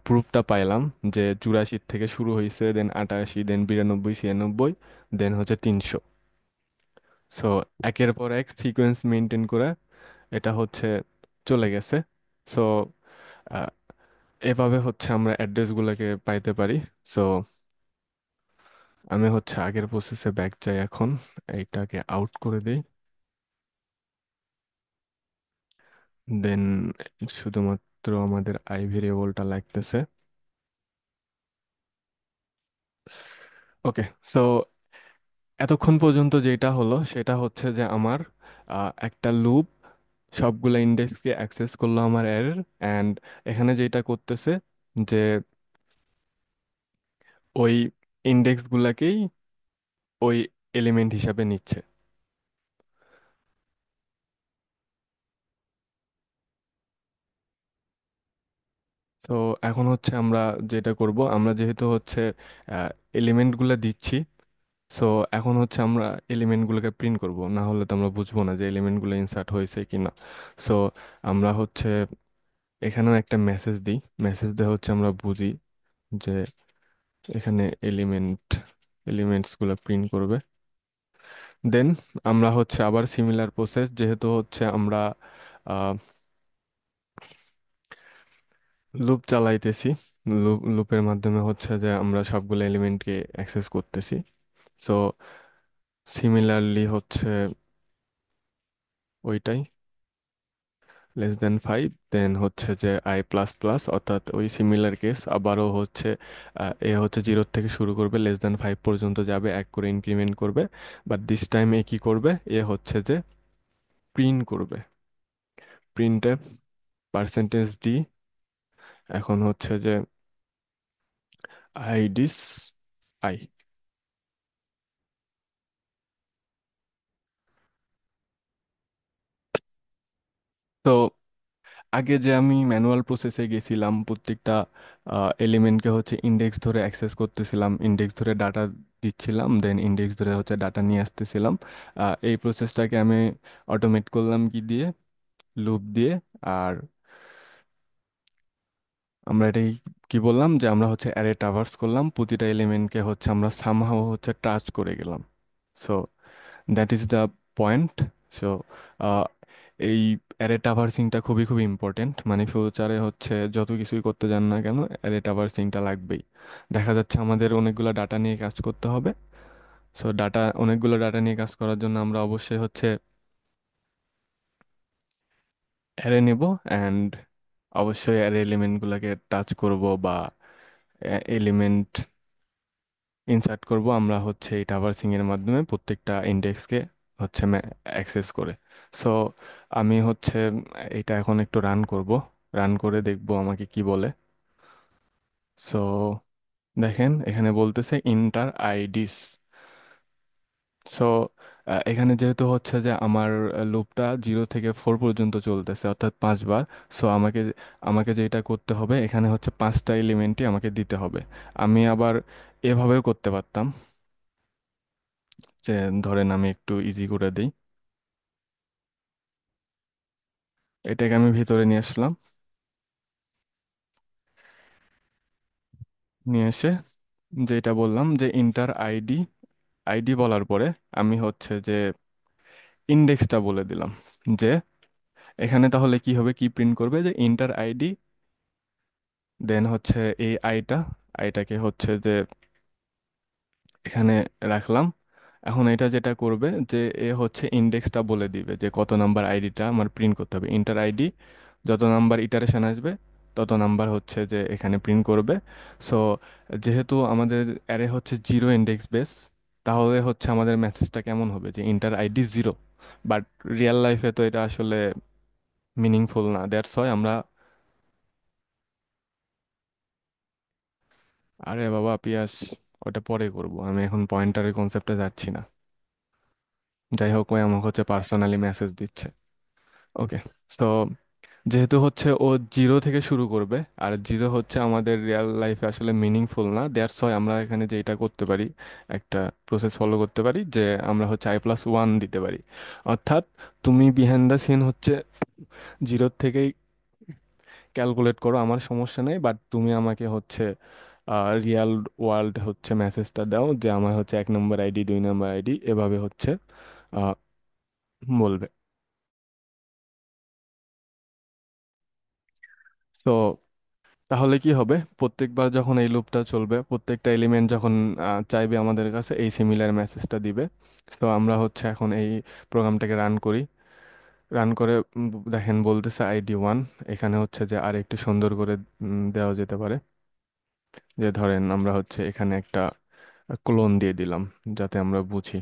প্রুফটা পাইলাম যে 84 থেকে শুরু হয়েছে, দেন 88, দেন 92, 96, দেন হচ্ছে 300। সো একের পর এক সিকোয়েন্স মেনটেন করে এটা হচ্ছে চলে গেছে। সো এভাবে হচ্ছে আমরা অ্যাড্রেসগুলোকে পাইতে পারি। সো আমি হচ্ছে আগের প্রসেসে ব্যাক যাই এখন, এইটাকে আউট করে দিই, দেন শুধুমাত্র আমাদের আই ভেরিয়েবলটা লাগতেছে। ওকে, সো এতক্ষণ পর্যন্ত যেটা হলো সেটা হচ্ছে যে আমার একটা লুপ সবগুলা ইন্ডেক্সকে অ্যাক্সেস করলো আমার অ্যারের, অ্যান্ড এখানে যেটা করতেছে যে ওই ইন্ডেক্সগুলাকেই ওই এলিমেন্ট হিসাবে নিচ্ছে। তো এখন হচ্ছে আমরা যেটা করব, আমরা যেহেতু হচ্ছে এলিমেন্টগুলো দিচ্ছি, সো এখন হচ্ছে আমরা এলিমেন্টগুলোকে প্রিন্ট করব, না হলে তো আমরা বুঝবো না যে এলিমেন্টগুলো ইনসার্ট হয়েছে কি না। সো আমরা হচ্ছে এখানেও একটা মেসেজ দিই, মেসেজ দিয়ে হচ্ছে আমরা বুঝি যে এখানে এলিমেন্টসগুলো প্রিন্ট করবে। দেন আমরা হচ্ছে আবার সিমিলার প্রসেস, যেহেতু হচ্ছে আমরা লুপ চালাইতেছি, লুপের মাধ্যমে হচ্ছে যে আমরা সবগুলো এলিমেন্টকে অ্যাক্সেস করতেছি। সো সিমিলারলি হচ্ছে ওইটাই। লেস দেন 5, দেন হচ্ছে যে আই প্লাস প্লাস, অর্থাৎ ওই সিমিলার কেস আবারও হচ্ছে এ হচ্ছে 0 থেকে শুরু করবে, লেস দেন 5 পর্যন্ত যাবে, এক করে ইনক্রিমেন্ট করবে। বাট দিস টাইম এ কি করবে, এ হচ্ছে যে প্রিন্ট করবে, প্রিন্টে পার্সেন্টেজ ডি, এখন হচ্ছে যে আইডিস আই। তো আগে যে আমি ম্যানুয়াল প্রসেসে গেছিলাম, প্রত্যেকটা এলিমেন্টকে হচ্ছে ইন্ডেক্স ধরে অ্যাক্সেস করতেছিলাম, ইন্ডেক্স ধরে ডাটা দিচ্ছিলাম, দেন ইন্ডেক্স ধরে হচ্ছে ডাটা নিয়ে আসতেছিলাম। এই প্রসেসটাকে আমি অটোমেট করলাম কি দিয়ে, লুপ দিয়ে। আর আমরা এটাই কি বললাম যে আমরা হচ্ছে অ্যারে ট্রাভার্স করলাম, প্রতিটা এলিমেন্টকে হচ্ছে আমরা সামহাও হচ্ছে টাচ করে গেলাম। So that is the point. So এই অ্যারে ট্রাভার্সিংটা খুবই খুবই ইম্পর্টেন্ট, মানে ফিউচারে হচ্ছে যত কিছুই করতে যান না কেন অ্যারে ট্রাভার্সিংটা লাগবেই। দেখা যাচ্ছে আমাদের অনেকগুলো ডাটা নিয়ে কাজ করতে হবে। সো অনেকগুলো ডাটা নিয়ে কাজ করার জন্য আমরা অবশ্যই হচ্ছে অ্যারে নেব, অ্যান্ড অবশ্যই অ্যারে এলিমেন্টগুলোকে টাচ করব বা এলিমেন্ট ইনসার্ট করব আমরা হচ্ছে এই ট্রাভার্সিং এর মাধ্যমে প্রত্যেকটা ইন্ডেক্সকে হচ্ছে অ্যাক্সেস করে। সো আমি হচ্ছে এটা এখন একটু রান করব, রান করে দেখব আমাকে কি বলে। সো দেখেন এখানে বলতেছে ইন্টার আইডিস। সো এখানে যেহেতু হচ্ছে যে আমার লুপটা 0 থেকে 4 পর্যন্ত চলতেছে, অর্থাৎ 5 বার। সো আমাকে যেটা করতে হবে এখানে হচ্ছে 5টা এলিমেন্টই আমাকে দিতে হবে। আমি আবার এভাবেও করতে পারতাম, যে ধরেন আমি একটু ইজি করে দিই, এটাকে আমি ভিতরে নিয়ে আসলাম, নিয়ে এসে যেটা বললাম যে ইন্টার আইডি, আইডি বলার পরে আমি হচ্ছে যে ইন্ডেক্সটা বলে দিলাম, যে এখানে তাহলে কি হবে, কি প্রিন্ট করবে, যে ইন্টার আইডি, দেন হচ্ছে এই আইটাকে হচ্ছে যে এখানে রাখলাম। এখন এটা যেটা করবে যে এ হচ্ছে ইন্ডেক্সটা বলে দিবে যে কত নাম্বার আইডিটা আমার প্রিন্ট করতে হবে, ইন্টার আইডি যত নাম্বার ইটারেশন আসবে তত নাম্বার হচ্ছে যে এখানে প্রিন্ট করবে। সো যেহেতু আমাদের অ্যারে হচ্ছে 0 ইন্ডেক্স বেস, তাহলে হচ্ছে আমাদের মেসেজটা কেমন হবে, যে ইন্টার আইডি 0। বাট রিয়েল লাইফে তো এটা আসলে মিনিংফুল না, দ্যাটস হয় আমরা, আরে বাবা পিয়াস, ওটা পরে করব, আমি এখন পয়েন্টারের কনসেপ্টে যাচ্ছি না। যাই হোক, ওই আমাকে হচ্ছে পার্সোনালি মেসেজ দিচ্ছে। ওকে। তো যেহেতু হচ্ছে ও 0 থেকে শুরু করবে, আর 0 হচ্ছে আমাদের রিয়েল লাইফে আসলে মিনিংফুল না, দ্যাটস হয় আমরা এখানে যেটা করতে পারি, একটা প্রসেস ফলো করতে পারি, যে আমরা হচ্ছে I+1 দিতে পারি। অর্থাৎ তুমি বিহাইন্ড দ্য সিন হচ্ছে 0 থেকেই ক্যালকুলেট করো, আমার সমস্যা নেই, বাট তুমি আমাকে হচ্ছে রিয়াল ওয়ার্ল্ড হচ্ছে মেসেজটা দাও, যে আমার হচ্ছে 1 নম্বর আইডি, 2 নম্বর আইডি, এভাবে হচ্ছে আহ, বলবে। তো তাহলে কি হবে, প্রত্যেকবার যখন এই লুপটা চলবে, প্রত্যেকটা এলিমেন্ট যখন চাইবে আমাদের কাছে এই সিমিলার মেসেজটা দিবে। তো আমরা হচ্ছে এখন এই প্রোগ্রামটাকে রান করি, রান করে দেখেন বলতেছে ID 1। এখানে হচ্ছে যে আর একটু সুন্দর করে দেওয়া যেতে পারে, যে ধরেন আমরা হচ্ছে এখানে একটা ক্লোন দিয়ে দিলাম যাতে আমরা বুঝি।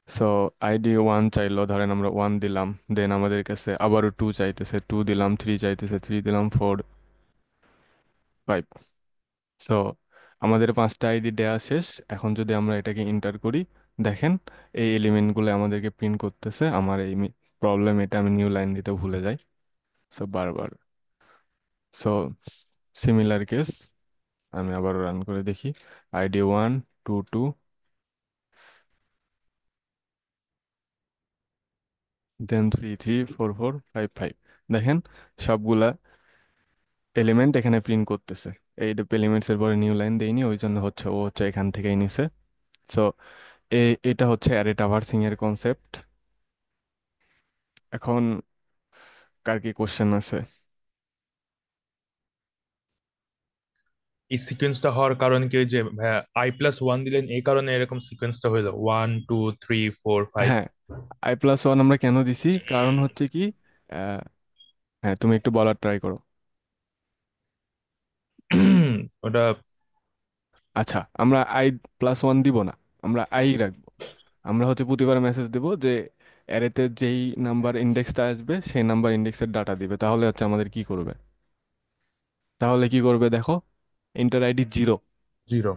সো ID 1 চাইলো, ধরেন আমরা 1 দিলাম, দেন আমাদের কাছে আবারও 2 চাইতেছে, 2 দিলাম, 3 চাইতেছে, 3 দিলাম, 4, 5। সো আমাদের 5টা আইডি দেওয়া শেষ। এখন যদি আমরা এটাকে এন্টার করি, দেখেন এই এলিমেন্টগুলো আমাদেরকে প্রিন্ট করতেছে। আমার এই প্রবলেম, এটা আমি নিউ লাইন দিতে ভুলে যাই, সো বারবার। সো সিমিলার কেস, আমি আবার রান করে দেখি, ID 1, 2, 2, দেন 3, 3, 4, 4, 5, 5। দেখেন সবগুলা এলিমেন্ট এখানে প্রিন্ট করতেছে। এই এলিমেন্টস এর পরে নিউ লাইন দেয়নি, ওই জন্য হচ্ছে ও হচ্ছে এখান থেকেই নিছে। সো এটা হচ্ছে অ্যারে ট্রাভার্সিং এর কনসেপ্ট। এখন কার কি কোশ্চেন আছে? এই সিকোয়েন্সটা হওয়ার কারণ কি, ওই যে ভাইয়া I+1 দিলেন এই কারণে এরকম সিকোয়েন্সটা হইলো 1 2 3 4 5? হ্যাঁ, I+1 আমরা কেন দিছি, কারণ হচ্ছে কি, আহ, হ্যাঁ, তুমি একটু বলার ট্রাই করো। ওটা আচ্ছা, আমরা i+1 দিব না, আমরা আই রাখবো। আমরা হচ্ছে প্রতিবার মেসেজ দেব যে অ্যারেতে যেই নাম্বার ইন্ডেক্সটা আসবে সেই নাম্বার ইন্ডেক্সের ডাটা দিবে। তাহলে হচ্ছে আমাদের কি করবে, তাহলে কি করবে দেখো, ইন্টার আইডি 0, 0।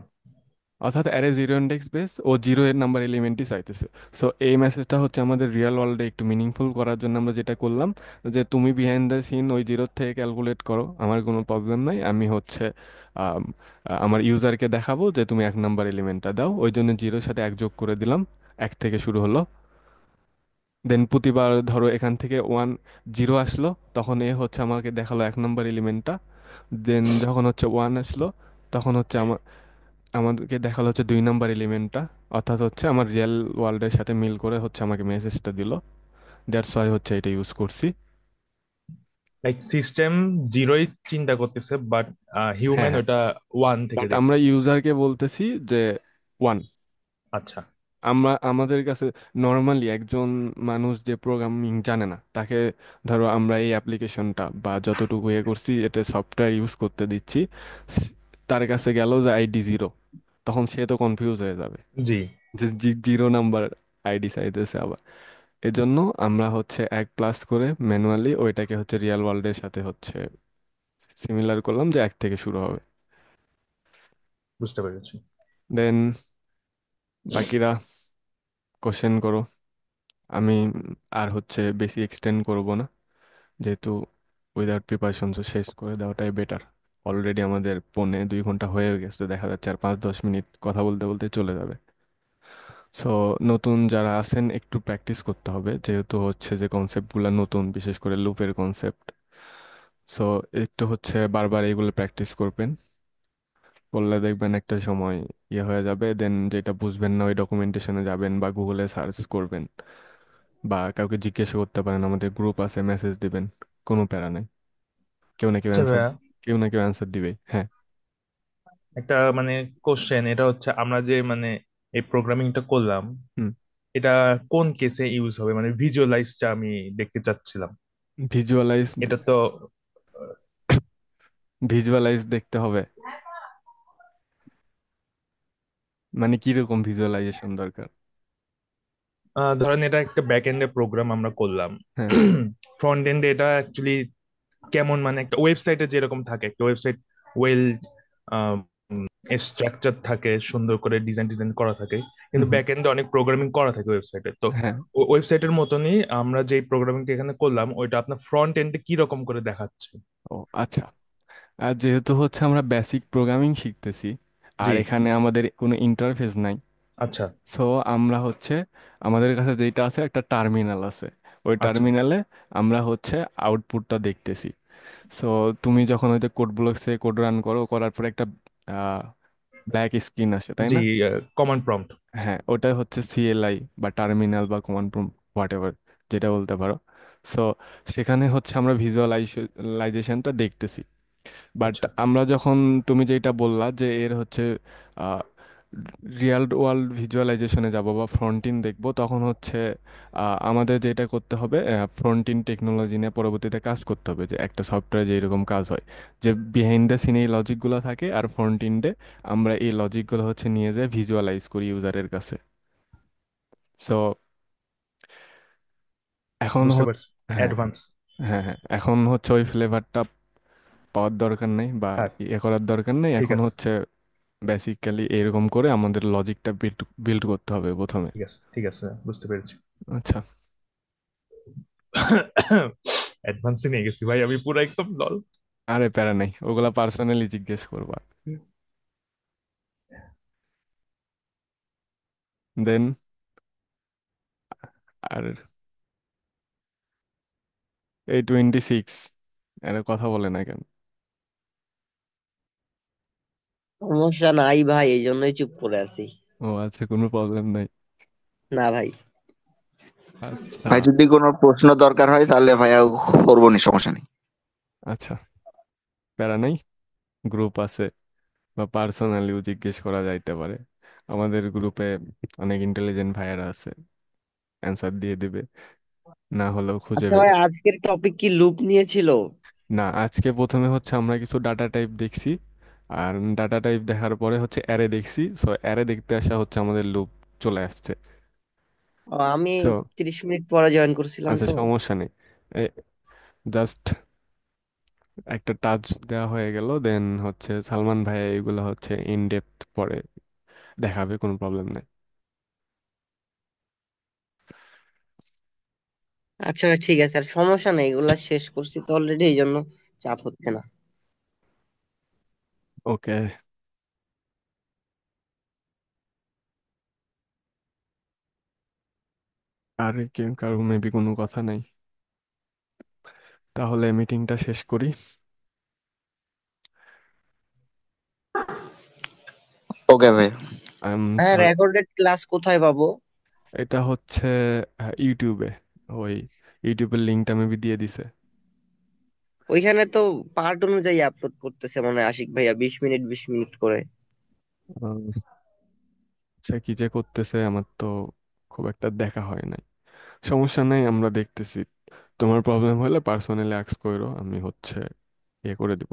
অর্থাৎ অ্যারে 0 ইন্ডেক্স বেস, ও 0 এর নাম্বার এলিমেন্টই চাইতেছে। সো এই মেসেজটা হচ্ছে আমাদের রিয়েল ওয়ার্ল্ডে একটু মিনিংফুল করার জন্য আমরা যেটা করলাম, যে তুমি বিহাইন্ড দ্য সিন ওই 0 থেকে ক্যালকুলেট করো, আমার কোনো প্রবলেম নাই। আমি হচ্ছে আম, আমার ইউজারকে দেখাবো যে তুমি 1 নাম্বার এলিমেন্টটা দাও, ওই জন্য 0-এর সাথে 1 যোগ করে দিলাম, 1 থেকে শুরু হলো। দেন প্রতিবার ধরো এখান থেকে 0 আসলো, তখন এ হচ্ছে আমাকে দেখালো 1 নাম্বার এলিমেন্টটা। দেন যখন হচ্ছে 1 আসলো, তখন হচ্ছে আমাদেরকে দেখালো হচ্ছে 2 নাম্বার এলিমেন্টটা, অর্থাৎ হচ্ছে আমার রিয়েল ওয়ার্ল্ডের সাথে মিল করে হচ্ছে আমাকে মেসেজটা দিল। দ্যাটস ওয়াই হচ্ছে এটা ইউজ করছি। লাইক সিস্টেম 0ই চিন্তা করতেছে, বাট হ্যাঁ হিউম্যান হ্যাঁ, ওটা 1 থেকে বাট আমরা দেখতেছে। ইউজারকে বলতেছি যে 1। আচ্ছা। আমরা আমাদের কাছে নর্মালি একজন মানুষ যে প্রোগ্রামিং জানে না তাকে, ধরো আমরা এই অ্যাপ্লিকেশনটা বা যতটুকু ইয়ে করছি এটা সফটওয়্যার ইউজ করতে দিচ্ছি, স- তার কাছে গেল যে আইডি 0, তখন সে তো কনফিউজ হয়ে যাবে জি। যে 0 নাম্বার আইডি চাইতেছে আবার। এজন্য আমরা হচ্ছে 1 প্লাস করে ম্যানুয়ালি ওইটাকে হচ্ছে রিয়েল ওয়ার্ল্ডের সাথে হচ্ছে সিমিলার করলাম যে 1 থেকে শুরু হবে। বুঝতে পেরেছি। দেন বাকিরা কোশ্চেন করো। আমি আর হচ্ছে বেশি এক্সটেন্ড করব না, যেহেতু উইদাউট প্রিপারেশন শেষ করে দেওয়াটাই বেটার। অলরেডি আমাদের 1.5-2 ঘন্টা হয়ে গেছে, দেখা যাচ্ছে আর 5-10 মিনিট কথা বলতে বলতে চলে যাবে। সো নতুন যারা আছেন একটু প্র্যাকটিস করতে হবে, যেহেতু হচ্ছে যে কনসেপ্টগুলো নতুন, বিশেষ করে লুপের কনসেপ্ট। সো একটু হচ্ছে বারবার এইগুলো প্র্যাকটিস করবেন, করলে দেখবেন একটা সময় ইয়ে হয়ে যাবে। দেন যেটা বুঝবেন না ওই ডকুমেন্টেশনে যাবেন বা গুগলে সার্চ করবেন, বা কাউকে জিজ্ঞাসা করতে পারেন, আমাদের গ্রুপ আছে, মেসেজ দিবেন, কোনো প্যারা নাই। কেউ না কেউ আচ্ছা অ্যান্সার, ভাইয়া, কেউ না কেউ অ্যান্সার দিবেই। হ্যাঁ। একটা মানে কোশ্চেন, এটা হচ্ছে আমরা যে মানে এই প্রোগ্রামিংটা করলাম, হুম। এটা কোন কেসে ইউজ হবে, মানে ভিজুয়ালাইজটা আমি দেখতে চাচ্ছিলাম। ভিজুয়ালাইজ, এটা তো ভিজুয়ালাইজ দেখতে হবে মানে কিরকম ভিজুয়ালাইজেশন দরকার? ধরেন এটা একটা ব্যাক এন্ডে প্রোগ্রাম আমরা করলাম, হ্যাঁ। ফ্রন্ট এন্ডে এটা অ্যাকচুয়ালি কেমন, মানে একটা ওয়েবসাইটে যেরকম থাকে, একটা ওয়েবসাইট ওয়েল স্ট্রাকচার থাকে, সুন্দর করে ডিজাইন ডিজাইন করা থাকে, কিন্তু হুম হুম, ব্যাক এন্ডে অনেক প্রোগ্রামিং করা থাকে ওয়েবসাইটে। তো হ্যাঁ। ওয়েবসাইটের মতনই আমরা যে প্রোগ্রামিংটা এখানে করলাম, ওইটা আপনার ফ্রন্ট এন্ডে কি রকম করে দেখাচ্ছে? ও আচ্ছা, আর যেহেতু হচ্ছে আমরা বেসিক প্রোগ্রামিং শিখতেছি, জি। আর এখানে আমাদের কোনো ইন্টারফেস নাই, আচ্ছা। সো আমরা হচ্ছে আমাদের কাছে যেটা আছে একটা টার্মিনাল আছে, ওই আচ্ছা। টার্মিনালে আমরা হচ্ছে আউটপুটটা দেখতেছি। সো তুমি যখন হয়তো কোড ব্লকসে কোড রান করো, করার পর একটা ব্ল্যাক স্ক্রিন আসে, তাই জি, না? Command prompt. হ্যাঁ, ওটা হচ্ছে সিএলআই বা টার্মিনাল বা কমান্ড প্রম্পট, হোয়াট এভার যেটা বলতে পারো। সো সেখানে হচ্ছে আমরা ভিজুয়ালাইজেশনটা দেখতেছি। বাট আচ্ছা। আমরা যখন, তুমি যেটা বললা যে এর হচ্ছে রিয়েল ওয়ার্ল্ড ভিজুয়ালাইজেশনে যাব বা ফ্রন্ট ইন দেখবো, তখন হচ্ছে আমাদের যেটা করতে হবে, ফ্রন্ট ইন টেকনোলজি নিয়ে পরবর্তীতে কাজ করতে হবে, যে একটা সফটওয়্যারে যে এরকম কাজ হয়, যে বিহাইন্ড দ্য সিনে এই লজিকগুলো থাকে, আর ফ্রন্ট ইন্ডে আমরা এই লজিকগুলো হচ্ছে নিয়ে যাই ভিজুয়ালাইজ করি ইউজারের কাছে। সো এখন বুঝতে পারছি। হ্যাঁ অ্যাডভান্স। হ্যাঁ হ্যাঁ, এখন হচ্ছে ওই ফ্লেভারটা পাওয়ার দরকার নেই বা হ্যাঁ। ইয়ে করার দরকার নেই। ঠিক এখন আছে। হচ্ছে বেসিক্যালি এরকম করে আমাদের লজিকটা বিল্ড বিল্ড করতে হবে প্রথমে। ঠিক আছে, ঠিক আছে, বুঝতে পেরেছি। আচ্ছা। অ্যাডভান্সে নিয়ে গেছি ভাই, আমি পুরো একদম লল। আরে প্যারা নাই, ওগুলা পার্সোনালি জিজ্ঞেস করবা। দেন আর এই 26 এর কথা বলে না কেন? সমস্যা নাই ভাই, এই জন্যই চুপ করে আছি। ও আচ্ছা, কোনো প্রবলেম নাই। না ভাই। আচ্ছা। ভাই যদি কোনো প্রশ্ন দরকার হয় তাহলে ভাইয়া করবো নি, সমস্যা নেই। আচ্ছা, প্যারা নাই, গ্রুপ আছে বা পার্সোনালিও জিজ্ঞেস করা যাইতে পারে। আমাদের গ্রুপে অনেক ইন্টেলিজেন্ট ভাইয়েরা আছে, অ্যান্সার দিয়ে দিবে। না হলেও খুঁজে আচ্ছা বের। ভাই, আজকের টপিক কি লুপ নিয়ে ছিল? না, আজকে প্রথমে হচ্ছে আমরা কিছু ডাটা টাইপ দেখছি, আর ডাটা টাইপ দেখার পরে হচ্ছে অ্যারে দেখছি, সো অ্যারে দেখতে আসা হচ্ছে আমাদের লুপ চলে আসছে। আমি তো 30 মিনিট পরে জয়েন করছিলাম আচ্ছা, তো। সমস্যা নেই। জাস্ট একটা টাচ দেওয়া হয়ে গেল, দেন হচ্ছে সালমান ভাই এগুলো হচ্ছে ইন ডেপথ পরে দেখাবে, কোনো প্রবলেম নাই। আচ্ছা ভাই ঠিক আছে, আর সমস্যা নেই, এগুলা শেষ করছি তো অলরেডি, এই জন্য চাপ হচ্ছে না। ওকে। আর কি কারো মেবি কোনো কথা নাই, তাহলে মিটিংটা শেষ করি। ওকে ভাই। হ্যাঁ, রেকর্ডেড ক্লাস কোথায় পাবো? এটা হচ্ছে ইউটিউবে, ওই ইউটিউবের লিঙ্কটা মেবি দিয়ে দিছে। ওইখানে তো পার্ট অনুযায়ী আপলোড করতেছে মানে আশিক ভাইয়া, 20 মিনিট 20 মিনিট করে। আহ, আচ্ছা, কি যে করতেছে আমার তো খুব একটা দেখা হয় নাই। সমস্যা নাই, আমরা দেখতেছি। তোমার প্রবলেম হলে পার্সোনালি অ্যাক্স করো, আমি হচ্ছে ইয়ে করে দিব।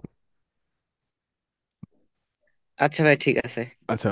আচ্ছা ভাই ঠিক আছে। আচ্ছা।